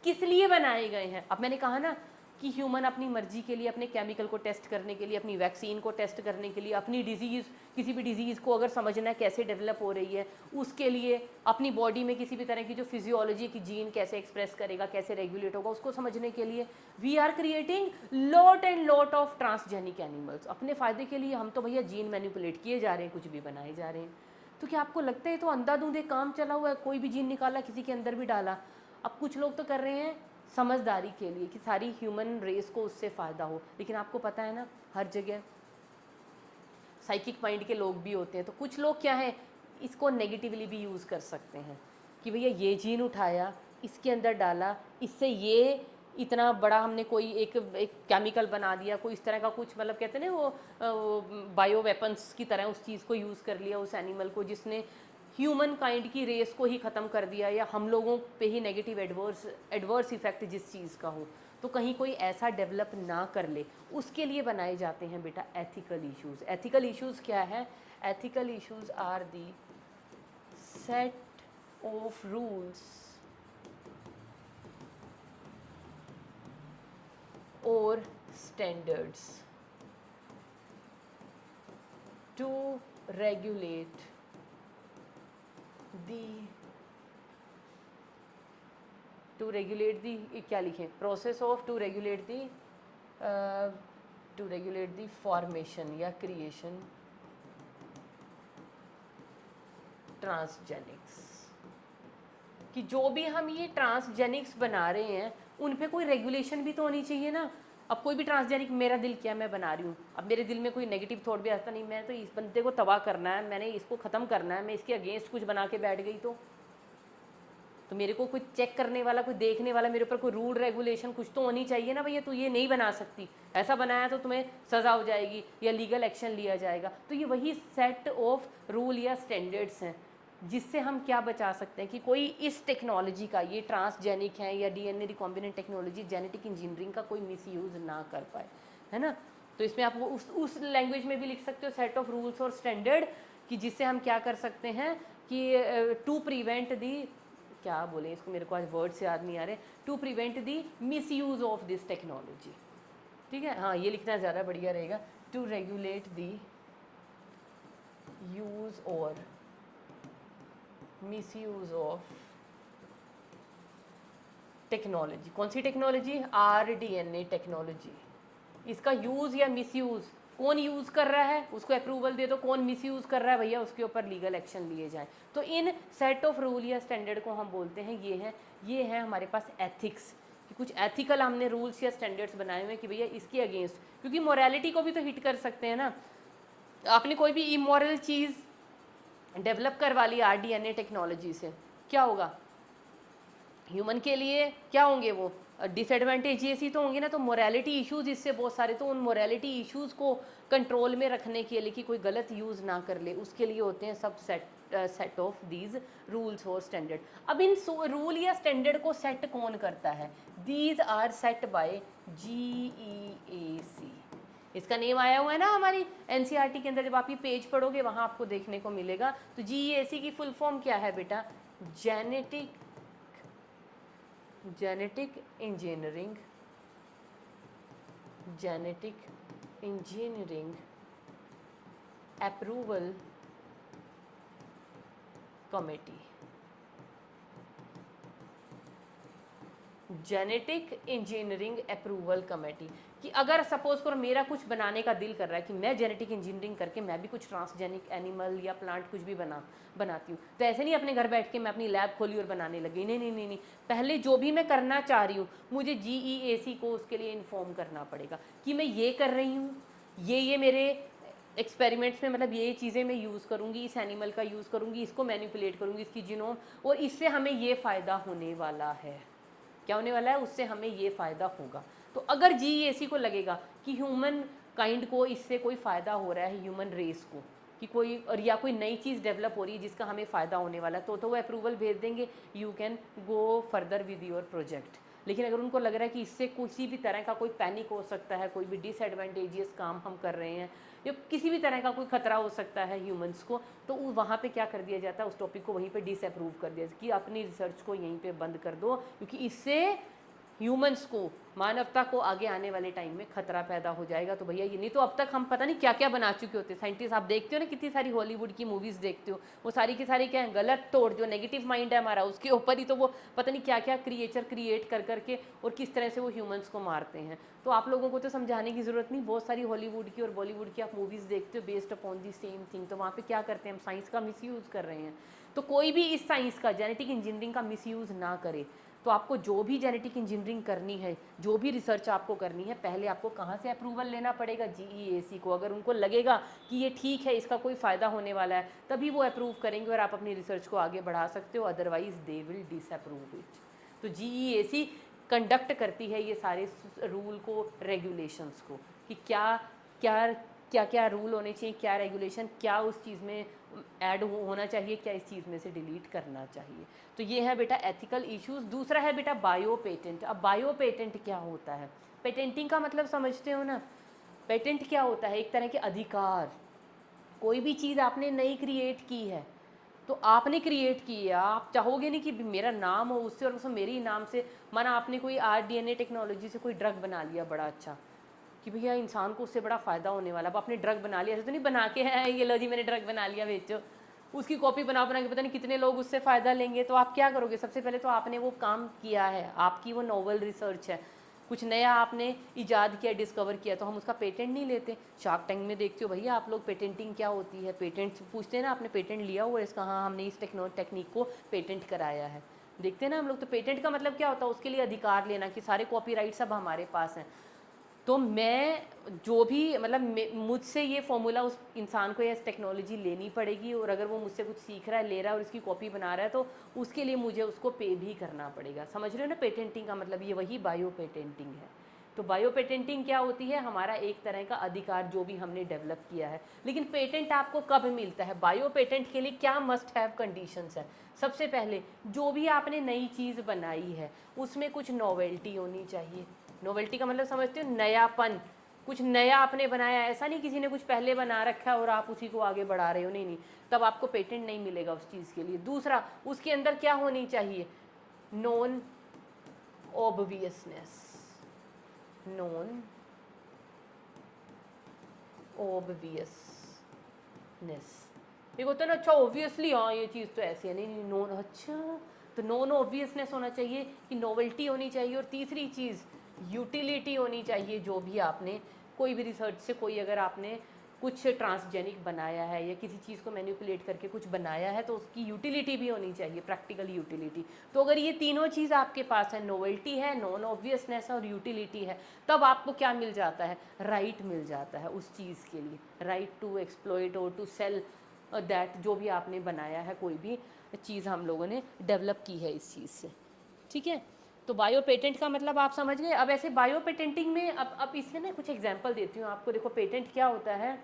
किस लिए बनाए गए हैं। अब मैंने कहा ना कि ह्यूमन अपनी मर्जी के लिए अपने केमिकल को टेस्ट करने के लिए, अपनी वैक्सीन को टेस्ट करने के लिए, अपनी डिजीज़, किसी भी डिजीज़ को अगर समझना है कैसे डेवलप हो रही है, उसके लिए अपनी बॉडी में किसी भी तरह की जो फिजियोलॉजी की जीन कैसे एक्सप्रेस करेगा, कैसे रेगुलेट होगा, उसको समझने के लिए we are creating lot and lot of transgenic animals. अपने फ़ायदे के लिए हम तो भैया जीन मैनिपुलेट किए जा रहे हैं, कुछ भी बनाए जा रहे हैं। तो क्या आपको लगता है तो अंधाधुंधे काम चला हुआ है, कोई भी जीन निकाला किसी के अंदर भी डाला। अब कुछ लोग तो कर रहे हैं समझदारी के लिए कि सारी ह्यूमन रेस को उससे फ़ायदा हो, लेकिन आपको पता है ना हर जगह साइकिक माइंड के लोग भी होते हैं। तो कुछ लोग क्या है इसको नेगेटिवली भी यूज़ कर सकते हैं कि भैया ये जीन उठाया, इसके अंदर डाला, इससे ये इतना बड़ा हमने कोई एक केमिकल बना दिया, कोई इस तरह का कुछ, मतलब कहते हैं ना वो बायो वेपन्स की तरह उस चीज़ को यूज़ कर लिया, उस एनिमल को, जिसने ह्यूमन काइंड की रेस को ही ख़त्म कर दिया, या हम लोगों पे ही नेगेटिव एडवर्स इफेक्ट जिस चीज़ का हो, तो कहीं कोई ऐसा डेवलप ना कर ले, उसके लिए बनाए जाते हैं बेटा एथिकल इश्यूज़। एथिकल इश्यूज़ क्या है? Ethical issues are the set of rules और standards to regulate the क्या लिखें, process of to regulate the formation या क्रिएशन ट्रांसजेनिक्स, कि जो भी हम ये ट्रांसजेनिक्स बना रहे हैं उन पे कोई रेगुलेशन भी तो होनी चाहिए ना। अब कोई भी ट्रांसजेनिक, मेरा दिल क्या मैं बना रही हूँ, अब मेरे दिल में कोई नेगेटिव थॉट भी आता नहीं, मैं तो इस बंदे को तबाह करना है, मैंने इसको ख़त्म करना है, मैं इसके अगेंस्ट कुछ बना के बैठ गई तो मेरे को कोई चेक करने वाला, कोई देखने वाला, मेरे ऊपर कोई रूल रेगुलेशन कुछ तो होनी चाहिए ना। भैया तू ये नहीं बना सकती, ऐसा बनाया तो तुम्हें सज़ा हो जाएगी या लीगल एक्शन लिया जाएगा। तो ये वही सेट ऑफ रूल या स्टैंडर्ड्स हैं जिससे हम क्या बचा सकते हैं कि कोई इस टेक्नोलॉजी का, ये ट्रांसजेनिक है या DNA recombinant technology, genetic engineering का कोई मिसयूज़ ना कर पाए, है ना। तो इसमें आप उस लैंग्वेज में भी लिख सकते हो सेट ऑफ रूल्स और स्टैंडर्ड, कि जिससे हम क्या कर सकते हैं कि टू प्रिवेंट दी, क्या बोले इसको, मेरे को आज वर्ड्स याद नहीं आ रहे, to prevent the misuse of this technology. ठीक है, हाँ ये लिखना ज़्यादा बढ़िया रहेगा, टू रेगुलेट दी यूज़ और मिसयूज़ ऑफ टेक्नोलॉजी। कौन सी टेक्नोलॉजी? RDNA technology. इसका यूज़ या मिसयूज़, कौन यूज़ कर रहा है उसको अप्रूवल दे दो, कौन मिसयूज़ कर रहा है भैया उसके ऊपर लीगल एक्शन लिए जाए। तो इन सेट ऑफ रूल या स्टैंडर्ड को हम बोलते हैं ये है हमारे पास एथिक्स, कि कुछ एथिकल हमने रूल्स या स्टैंडर्ड्स बनाए हुए हैं कि भैया इसके अगेंस्ट, क्योंकि मोरालिटी को भी तो हिट कर सकते हैं ना। आपने कोई भी इमोरल चीज़ डेवलप करवा ली आरडीएनए टेक्नोलॉजी से, क्या होगा ह्यूमन के लिए, क्या होंगे वो डिसएडवांटेजेस ही तो होंगे ना। तो मोरालिटी इश्यूज़ इससे बहुत सारे, तो उन मोरालिटी इश्यूज़ को कंट्रोल में रखने के लिए कि कोई गलत यूज़ ना कर ले, उसके लिए होते हैं सब सेट ऑफ दीज रूल्स और स्टैंडर्ड। अब इन रूल या स्टैंडर्ड को सेट कौन करता है? These are set by GEAC। इसका नेम आया हुआ है ना हमारी एनसीईआरटी के अंदर, जब आप ये पेज पढ़ोगे वहाँ आपको देखने को मिलेगा। तो GEAC की फुल फॉर्म क्या है बेटा? Genetic engineering approval committee. Genetic engineering approval committee, कि अगर सपोज करो मेरा कुछ बनाने का दिल कर रहा है कि मैं जेनेटिक इंजीनियरिंग करके मैं भी कुछ ट्रांसजेनिक एनिमल या प्लांट कुछ भी बनाती हूँ, तो ऐसे नहीं अपने घर बैठ के मैं अपनी लैब खोली और बनाने लगी, नहीं। पहले जो भी मैं करना चाह रही हूँ मुझे GEAC को उसके लिए इन्फॉर्म करना पड़ेगा कि मैं ये कर रही हूँ, ये मेरे एक्सपेरिमेंट्स में, मतलब ये चीज़ें मैं यूज़ करूँगी, इस एनिमल का यूज़ करूँगी, इसको मैनिपुलेट करूँगी, इसकी जीनोम, और इससे हमें ये फ़ायदा होने वाला है। क्या होने वाला है? उससे हमें ये फ़ायदा होगा। तो अगर GEAC को लगेगा कि ह्यूमन काइंड को इससे कोई फ़ायदा हो रहा है, ह्यूमन रेस को, कि कोई और या कोई नई चीज़ डेवलप हो रही है जिसका हमें फ़ायदा होने वाला है, तो वो अप्रूवल भेज देंगे, you can go further with your project. लेकिन अगर उनको लग रहा है कि इससे किसी भी तरह का कोई पैनिक हो सकता है, कोई भी डिसएडवांटेजियस काम हम कर रहे हैं या किसी भी तरह का कोई खतरा हो सकता है ह्यूमंस को, तो वहाँ पे क्या कर दिया जाता है, उस टॉपिक को वहीं पे डिसअप्रूव कर दिया कि अपनी रिसर्च को यहीं पे बंद कर दो, क्योंकि इससे ह्यूमंस को, मानवता को आगे आने वाले टाइम में खतरा पैदा हो जाएगा। तो भैया ये नहीं तो अब तक हम पता नहीं क्या क्या बना चुके होते साइंटिस्ट। आप देखते हो ना कितनी सारी हॉलीवुड की मूवीज़ देखते हो, वो सारी की सारी क्या है, गलत तोड़, जो नेगेटिव माइंड है हमारा उसके ऊपर ही तो वो पता नहीं क्या क्या क्रिएचर क्रिएट कर करके और किस तरह से वो ह्यूमंस को मारते हैं। तो आप लोगों को तो समझाने की ज़रूरत नहीं, बहुत सारी हॉलीवुड की और बॉलीवुड की आप मूवीज़ देखते हो based upon the same thing. तो वहाँ पर क्या करते हैं, हम साइंस का मिसयूज़ कर रहे हैं। तो कोई भी इस साइंस का, जेनेटिक इंजीनियरिंग का मिसयूज़ ना करे। तो आपको जो भी जेनेटिक इंजीनियरिंग करनी है, जो भी रिसर्च आपको करनी है, पहले आपको कहाँ से अप्रूवल लेना पड़ेगा, GEAC को। अगर उनको लगेगा कि ये ठीक है, इसका कोई फ़ायदा होने वाला है, तभी वो अप्रूव करेंगे और आप अपनी रिसर्च को आगे बढ़ा सकते हो, otherwise they will disapprove it. तो GEAC कंडक्ट करती है ये सारे रूल को, रेगुलेशंस को, कि क्या क्या क्या क्या रूल होने चाहिए, क्या रेगुलेशन, क्या उस चीज़ में ऐड होना चाहिए, क्या इस चीज़ में से डिलीट करना चाहिए। तो ये है बेटा एथिकल इश्यूज। दूसरा है बेटा बायो पेटेंट। अब बायो पेटेंट क्या होता है, पेटेंटिंग का मतलब समझते हो ना। पेटेंट क्या होता है, एक तरह के अधिकार। कोई भी चीज़ आपने नई क्रिएट की है, तो आपने क्रिएट की है, आप चाहोगे नहीं कि मेरा नाम हो उससे और उसमें मेरे ही नाम से। माना आपने कोई RDNA टेक्नोलॉजी से कोई ड्रग बना लिया बड़ा अच्छा, कि भैया इंसान को उससे बड़ा फ़ायदा होने वाला, अब आपने ड्रग बना लिया, ऐसे तो नहीं बना के है ये लो जी मैंने ड्रग बना लिया बेचो, उसकी कॉपी बना बना के पता नहीं कितने लोग उससे फ़ायदा लेंगे। तो आप क्या करोगे, सबसे पहले तो आपने वो काम किया है, आपकी वो नोवेल रिसर्च है, कुछ नया आपने इजाद किया, डिस्कवर किया, तो हम उसका पेटेंट नहीं लेते। शार्क टैंक में देखते हो भैया आप लोग, पेटेंटिंग क्या होती है, पेटेंट पूछते हैं ना, आपने पेटेंट लिया हुआ है इसका, हाँ हमने इस टेक्निक को पेटेंट कराया है, देखते हैं ना हम लोग। तो पेटेंट का मतलब क्या होता है, उसके लिए अधिकार लेना कि सारे कॉपीराइट सब हमारे पास हैं। तो मैं जो भी मतलब मुझसे ये फॉर्मूला उस इंसान को या टेक्नोलॉजी लेनी पड़ेगी, और अगर वो मुझसे कुछ सीख रहा है, ले रहा है और इसकी कॉपी बना रहा है, तो उसके लिए मुझे उसको पे भी करना पड़ेगा। समझ रहे हो ना, पेटेंटिंग का मतलब ये वही बायो पेटेंटिंग है। तो बायो पेटेंटिंग क्या होती है, हमारा एक तरह का अधिकार जो भी हमने डेवलप किया है। लेकिन पेटेंट आपको कब मिलता है, बायो पेटेंट के लिए क्या मस्ट हैव कंडीशंस है। सबसे पहले जो भी आपने नई चीज़ बनाई है उसमें कुछ नॉवेल्टी होनी चाहिए। नोवेल्टी का मतलब समझते हो, नयापन, कुछ नया आपने बनाया, ऐसा नहीं किसी ने कुछ पहले बना रखा है और आप उसी को आगे बढ़ा रहे हो, नहीं नहीं, तब आपको पेटेंट नहीं मिलेगा उस चीज़ के लिए। दूसरा, उसके अंदर क्या होनी चाहिए, नॉन ऑब्वियसनेस, नॉन ऑब्वियसनेस। एक होता है ना, अच्छा ऑब्वियसली हाँ ये चीज़ तो ऐसी है, नहीं नहीं नॉन, अच्छा तो नॉन ऑब्वियसनेस होना चाहिए, कि नोवेल्टी होनी चाहिए। और तीसरी चीज़ यूटिलिटी होनी चाहिए। जो भी आपने कोई भी रिसर्च से कोई अगर आपने कुछ ट्रांसजेनिक बनाया है या किसी चीज़ को मैनिपुलेट करके कुछ बनाया है, तो उसकी यूटिलिटी भी होनी चाहिए, प्रैक्टिकल यूटिलिटी। तो अगर ये तीनों चीज़ आपके पास है, नोवेल्टी है, नॉन ऑब्वियसनेस और यूटिलिटी है, तब आपको क्या मिल जाता है, राइट मिल जाता है उस चीज़ के लिए, राइट टू एक्सप्लॉइट और टू सेल दैट, जो भी आपने बनाया है, कोई भी चीज़ हम लोगों ने डेवलप की है इस चीज़ से। ठीक है, तो बायो पेटेंट का मतलब आप समझ गए। अब ऐसे बायो पेटेंटिंग में अब इसमें ना कुछ एग्जांपल देती हूँ आपको। देखो पेटेंट क्या होता है,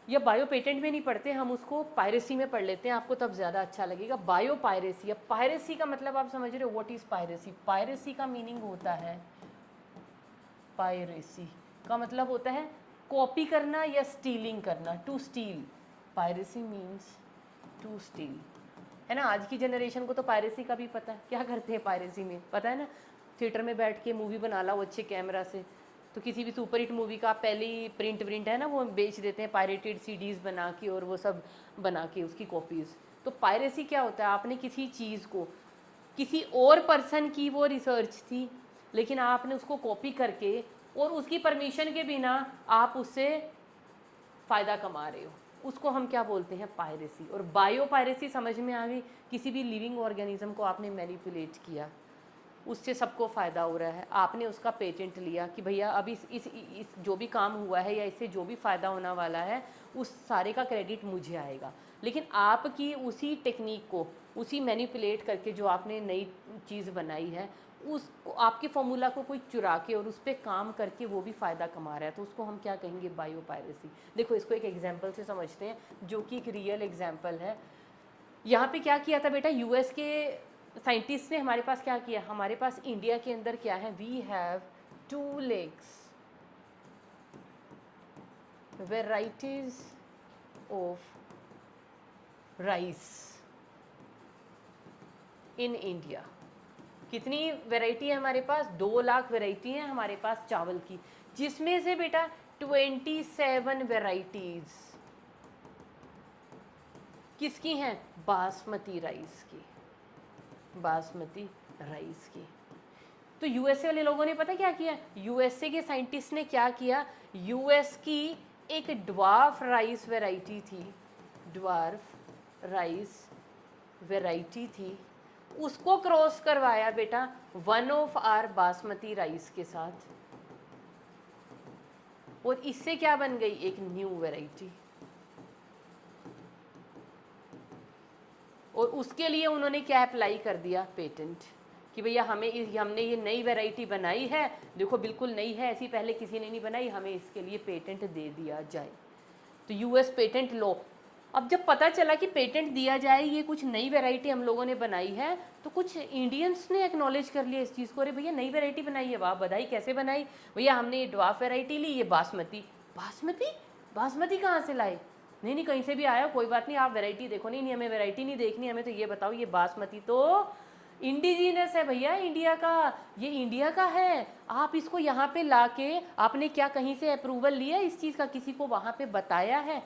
या बायो पेटेंट में नहीं पढ़ते हम, उसको पायरेसी में पढ़ लेते हैं, आपको तब ज़्यादा अच्छा लगेगा। बायो पायरेसी, अब पायरेसी का मतलब आप समझ रहे हो, व्हाट इज़ पायरेसी। पायरेसी का मीनिंग होता है, पायरेसी का मतलब होता है कॉपी करना या स्टीलिंग करना, to steal. Piracy means to steal, है ना। आज की जनरेशन को तो पायरेसी का भी पता है, क्या करते हैं पायरेसी में, पता है ना। थिएटर में बैठ के मूवी बना ला वो अच्छे कैमरा से, तो किसी भी सुपर हिट मूवी का पहले ही प्रिंट है ना, वो बेच देते हैं पायरेटेड CDs बना के, और वो सब बना के उसकी कॉपीज़। तो पायरेसी क्या होता है, आपने किसी चीज़ को, किसी और पर्सन की वो रिसर्च थी, लेकिन आपने उसको कॉपी करके और उसकी परमिशन के बिना आप उससे फ़ायदा कमा रहे हो, उसको हम क्या बोलते हैं, पायरेसी। और बायो पायरेसी समझ में आ गई, किसी भी लिविंग ऑर्गेनिज्म को आपने मैनिपुलेट किया, उससे सबको फ़ायदा हो रहा है, आपने उसका पेटेंट लिया कि भैया अब इस जो भी काम हुआ है या इससे जो भी फ़ायदा होने वाला है, उस सारे का क्रेडिट मुझे आएगा। लेकिन आपकी उसी टेक्निक को, उसी मैनिपुलेट करके जो आपने नई चीज़ बनाई है, उस आपके फॉर्मूला को कोई चुरा के और उस पर काम करके वो भी फ़ायदा कमा रहा है, तो उसको हम क्या कहेंगे, बायो पायरेसी। देखो इसको एक एग्जाम्पल से समझते हैं, जो कि एक रियल एग्जाम्पल है। यहाँ पे क्या किया था बेटा, US के साइंटिस्ट ने हमारे पास क्या किया, हमारे पास इंडिया के अंदर क्या है, we have 2 lakhs, varieties of rice in India. कितनी वैरायटी है हमारे पास, 2 लाख वैरायटी है हमारे पास चावल की, जिसमें से बेटा 27 वैरायटीज किसकी हैं, बासमती राइस की, बासमती राइस की। तो यूएसए वाले लोगों ने पता क्या किया, यूएसए के साइंटिस्ट ने क्या किया, यूएस की एक ड्वार्फ राइस वैरायटी थी, ड्वार्फ राइस वैरायटी थी, उसको क्रॉस करवाया बेटा one of our basmati rice के साथ, और इससे क्या बन गई, एक न्यू वैरायटी। और उसके लिए उन्होंने क्या अप्लाई कर दिया, पेटेंट, कि भैया हमने ये नई वैरायटी बनाई है, देखो बिल्कुल नई है, ऐसी पहले किसी ने नहीं बनाई, हमें इसके लिए पेटेंट दे दिया जाए। तो यूएस पेटेंट लॉ, अब जब पता चला कि पेटेंट दिया जाए, ये कुछ नई वैरायटी हम लोगों ने बनाई है, तो कुछ इंडियंस ने एक्नॉलेज कर लिया इस चीज़ को, अरे भैया नई वैरायटी बनाई है, वाह बधाई, कैसे बनाई भैया, हमने ये ड्वार्फ वैरायटी ली, ये बासमती, बासमती बासमती कहाँ से लाए, नहीं नहीं कहीं से भी आया, कोई बात नहीं, आप वैरायटी देखो, नहीं नहीं हमें वैरायटी नहीं देखनी, हमें तो ये बताओ, ये बासमती तो इंडिजीनस है भैया, इंडिया का, ये इंडिया का है, आप इसको यहाँ पे लाके आपने क्या कहीं से अप्रूवल लिया इस चीज़ का, किसी को वहाँ पे बताया है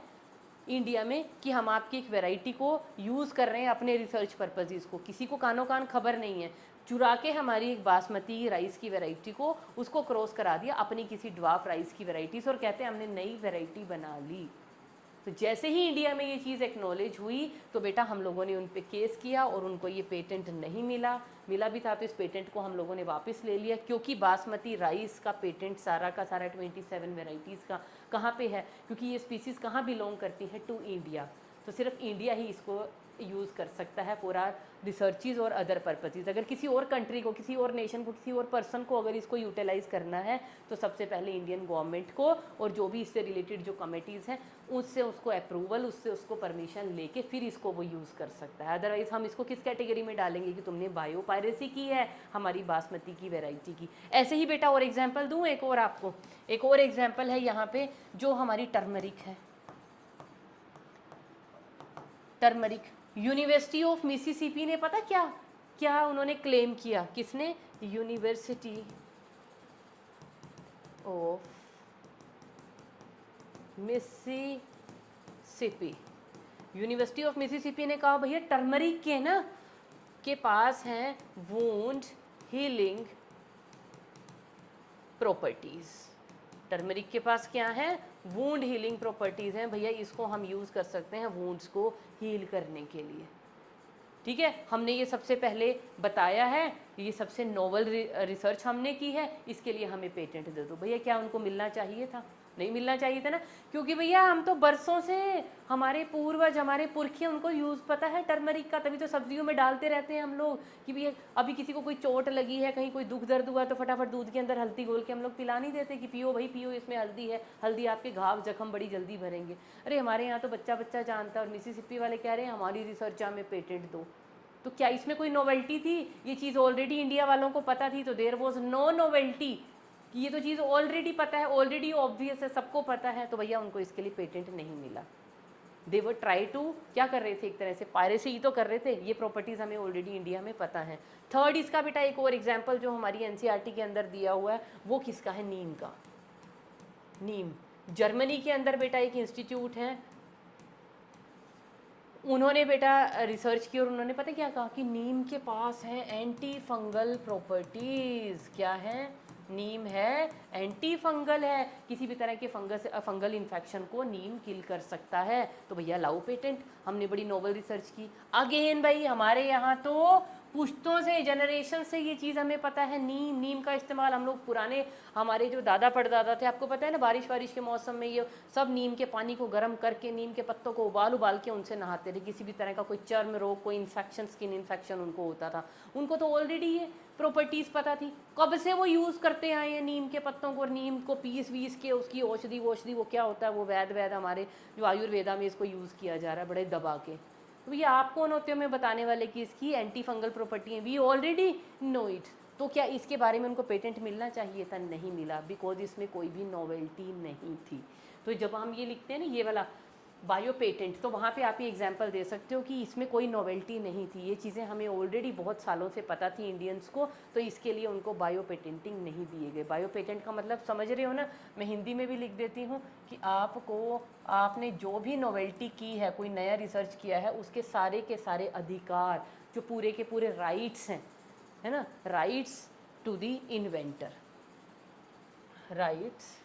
इंडिया में कि हम आपकी एक वैरायटी को यूज़ कर रहे हैं अपने रिसर्च पर्पजेज़ को, किसी को कानो कान खबर नहीं है, चुरा के हमारी एक बासमती राइस की वैरायटी को उसको क्रॉस करा दिया अपनी किसी ड्वार्फ राइस की वैरायटीज़, और कहते हैं हमने नई वैरायटी बना ली। तो जैसे ही इंडिया में ये चीज़ एक्नॉलेज हुई, तो बेटा हम लोगों ने उन पे केस किया, और उनको ये पेटेंट नहीं मिला भी था, तो इस पेटेंट को हम लोगों ने वापस ले लिया, क्योंकि बासमती राइस का पेटेंट सारा का सारा 27 वेराइटीज़ का कहाँ पे है, क्योंकि ये स्पीसीज़ कहाँ बिलोंग करती है, टू इंडिया, तो सिर्फ इंडिया ही इसको यूज़ कर सकता है फॉर आर रिसर्चेज और अदर पर्पजेज़। अगर किसी और कंट्री को, किसी और नेशन को, किसी और पर्सन को अगर इसको यूटिलाइज़ करना है, तो सबसे पहले इंडियन गवर्नमेंट को और जो भी इससे रिलेटेड जो कमेटीज़ हैं उससे उसको अप्रूवल, उससे उसको परमिशन लेके फिर इसको वो यूज़ कर सकता है। अदरवाइज़ हम इसको किस कैटेगरी में डालेंगे कि तुमने बायो पायरेसी की है हमारी बासमती की वैरायटी की। ऐसे ही बेटा और एग्जाम्पल दूँ एक और आपको, एक और एग्जाम्पल है यहाँ पे जो हमारी टर्मरिक है, टर्मरिक। यूनिवर्सिटी ऑफ मिसिसिपी ने पता क्या क्या उन्होंने क्लेम किया, किसने, university of Mississippi, university of Mississippi ने कहा भैया टर्मरिक के ना के पास हैं वुंड हीलिंग प्रॉपर्टीज़, टर्मरिक के पास क्या है, वुंड हीलिंग प्रॉपर्टीज़ हैं भैया, इसको हम यूज़ कर सकते हैं वुंड्स को हील करने के लिए। ठीक है, हमने ये सबसे पहले बताया है, ये सबसे नोवल रिसर्च हमने की है, इसके लिए हमें पेटेंट दे दो भैया। क्या उनको मिलना चाहिए था, नहीं मिलना चाहिए था ना, क्योंकि भैया हम तो बरसों से हमारे पूर्वज हमारे पुरखे उनको यूज़ पता है टर्मरिक का, तभी तो सब्जियों में डालते रहते हैं हम लोग कि भैया अभी किसी को कोई चोट लगी है, कहीं कोई दुख दर्द हुआ, तो फटाफट दूध के अंदर हल्दी घोल के हम लोग पिला नहीं देते कि पियो भाई पियो, इसमें हल्दी है, हल्दी आपके घाव जख्म बड़ी जल्दी भरेंगे। अरे हमारे यहाँ तो बच्चा बच्चा जानता है, और मिसिसिपी वाले कह रहे हैं हमारी रिसर्च हमें पेटेंट दो। तो क्या इसमें कोई नोवेल्टी थी, ये चीज़ ऑलरेडी इंडिया वालों को पता थी, तो देयर वॉज नो नोवेल्टी, कि ये तो चीज़ ऑलरेडी पता है, ऑलरेडी ऑब्वियस है, सबको पता है, तो भैया उनको इसके लिए पेटेंट नहीं मिला। दे वर ट्राई टू क्या कर रहे थे, एक तरह से पायरेसी ही तो कर रहे थे, ये प्रॉपर्टीज़ हमें ऑलरेडी इंडिया में पता है। थर्ड इसका बेटा एक और एग्जाम्पल जो हमारी एनसीईआरटी के अंदर दिया हुआ है वो किसका है, नीम का। नीम जर्मनी के अंदर बेटा एक इंस्टीट्यूट है, उन्होंने बेटा रिसर्च की और उन्होंने पता क्या कहा कि नीम के पास है एंटी फंगल प्रॉपर्टीज़। क्या है, नीम है एंटी फंगल है, किसी भी तरह के फंगल इन्फेक्शन को नीम किल कर सकता है, तो भैया लाओ पेटेंट। हमने बड़ी नोबल रिसर्च की। अगेन भाई हमारे यहाँ तो पुश्तों से, जनरेशन से ये चीज़ हमें पता है, नीम का इस्तेमाल हम लोग पुराने हमारे जो दादा परदादा थे, आपको पता है ना, बारिश वारिश के मौसम में ये सब नीम के पानी को गर्म करके नीम के पत्तों को उबाल के उनसे नहाते थे। किसी भी तरह का कोई चर्म रोग, कोई इन्फेक्शन, स्किन इन्फेक्शन उनको होता था, उनको तो ऑलरेडी ये प्रॉपर्टीज़ पता थी, कब से वो यूज़ करते आए हैं नीम के पत्तों को, और नीम को पीस वीस के उसकी औषधि वो क्या होता है, वो वैद हमारे जो आयुर्वेदा में इसको यूज़ किया जा रहा है बड़े दबा के। तो भैया आप कौन होते हो हमें बताने वाले कि इसकी एंटी फंगल प्रॉपर्टी है? We already know it. तो क्या इसके बारे में उनको पेटेंट मिलना चाहिए था? नहीं मिला, बिकॉज इसमें कोई भी नोवेल्टी नहीं थी। तो जब हम ये लिखते हैं ना ये वाला बायो पेटेंट, तो वहाँ पे आप ये एग्जांपल दे सकते हो कि इसमें कोई नोवेल्टी नहीं थी, ये चीज़ें हमें ऑलरेडी बहुत सालों से पता थी इंडियंस को, तो इसके लिए उनको बायो पेटेंटिंग नहीं दिए गए। बायो पेटेंट का मतलब समझ रहे हो ना? मैं हिंदी में भी लिख देती हूँ कि आपको, आपने जो भी नोवेल्टी की है, कोई नया रिसर्च किया है, उसके सारे के सारे अधिकार, जो पूरे के पूरे राइट्स हैं, है ना, rights to the inventor, rights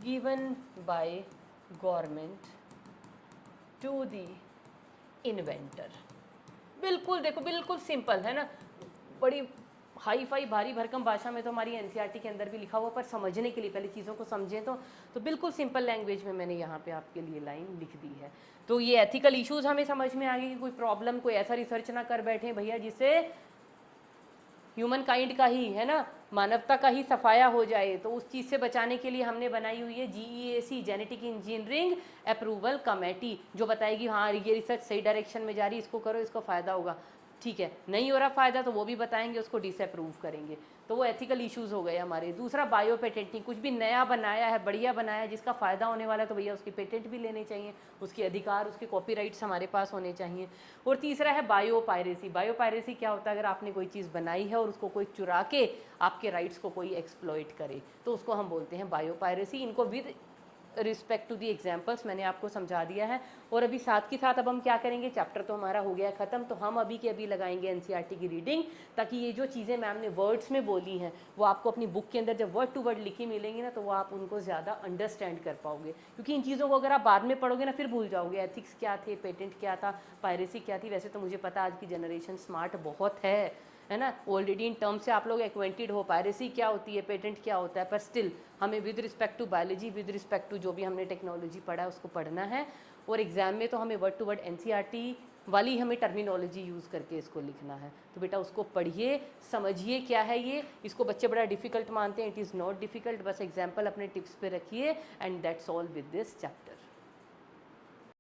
given by government to the inventor। बिल्कुल देखो, बिल्कुल सिंपल है ना, बड़ी हाई फाई भारी भरकम भाषा में तो हमारी एनसीईआरटी के अंदर भी लिखा हुआ, पर समझने के लिए पहले चीज़ों को समझें तो बिल्कुल सिंपल लैंग्वेज में मैंने यहाँ पे आपके लिए लाइन लिख दी है। तो ये एथिकल इश्यूज हमें समझ में आ गए कि कोई प्रॉब्लम, कोई ऐसा रिसर्च ना कर बैठे भैया जिससे ह्यूमन काइंड का ही, है ना, मानवता का ही सफाया हो जाए। तो उस चीज़ से बचाने के लिए हमने बनाई हुई है GEAC, genetic engineering approval committee, जो बताएगी हाँ ये रिसर्च सही डायरेक्शन में जा रही है, इसको करो, इसको फ़ायदा होगा। ठीक है, नहीं हो रहा फ़ायदा तो वो भी बताएंगे, उसको डिसअप्रूव करेंगे। तो वो एथिकल इश्यूज़ हो गए हमारे। दूसरा बायो पेटेंटिंग, कुछ भी नया बनाया है, बढ़िया बनाया है, जिसका फ़ायदा होने वाला है, तो भैया उसकी पेटेंट भी लेने चाहिए, उसके अधिकार, उसके कॉपीराइट्स हमारे पास होने चाहिए। और तीसरा है बायो पायरेसी। बायो पायरेसी क्या होता है? अगर आपने कोई चीज़ बनाई है और उसको कोई चुरा के आपके राइट्स को कोई एक्सप्लॉइट करे, तो उसको हम बोलते हैं बायो पायरेसी। इनको with respect to the examples मैंने आपको समझा दिया है। और अभी साथ के साथ अब हम क्या करेंगे, चैप्टर तो हमारा हो गया ख़त्म, तो हम अभी के अभी लगाएंगे एनसीईआरटी की रीडिंग, ताकि ये जो चीज़ें मैम ने वर्ड्स में बोली हैं वो आपको अपनी बुक के अंदर जब वर्ड टू वर्ड लिखी मिलेंगी ना, तो वो आप उनको ज़्यादा अंडरस्टैंड कर पाओगे। क्योंकि इन चीज़ों को अगर आप बाद में पढ़ोगे ना, फिर भूल जाओगे एथिक्स क्या थे, पेटेंट क्या था, पायरेसी क्या थी। वैसे तो मुझे पता आज की जनरेशन स्मार्ट बहुत है ना, ऑलरेडी इन टर्म से आप लोग एक्वेंटेड हो, पायरेसी क्या होती है, पेटेंट क्या होता है, पर स्टिल हमें with respect to biology, with respect to जो भी हमने टेक्नोलॉजी पढ़ा है उसको पढ़ना है। और एग्जाम में तो हमें वर्ड टू वर्ड एनसीईआरटी वाली हमें टर्मिनोलॉजी यूज़ करके इसको लिखना है। तो बेटा उसको पढ़िए, समझिए क्या है ये। इसको बच्चे बड़ा डिफिकल्ट मानते हैं, इट इज़ नॉट डिफिकल्ट, बस एग्जाम्पल अपने टिप्स पे रखिए, and that's all with this chapter.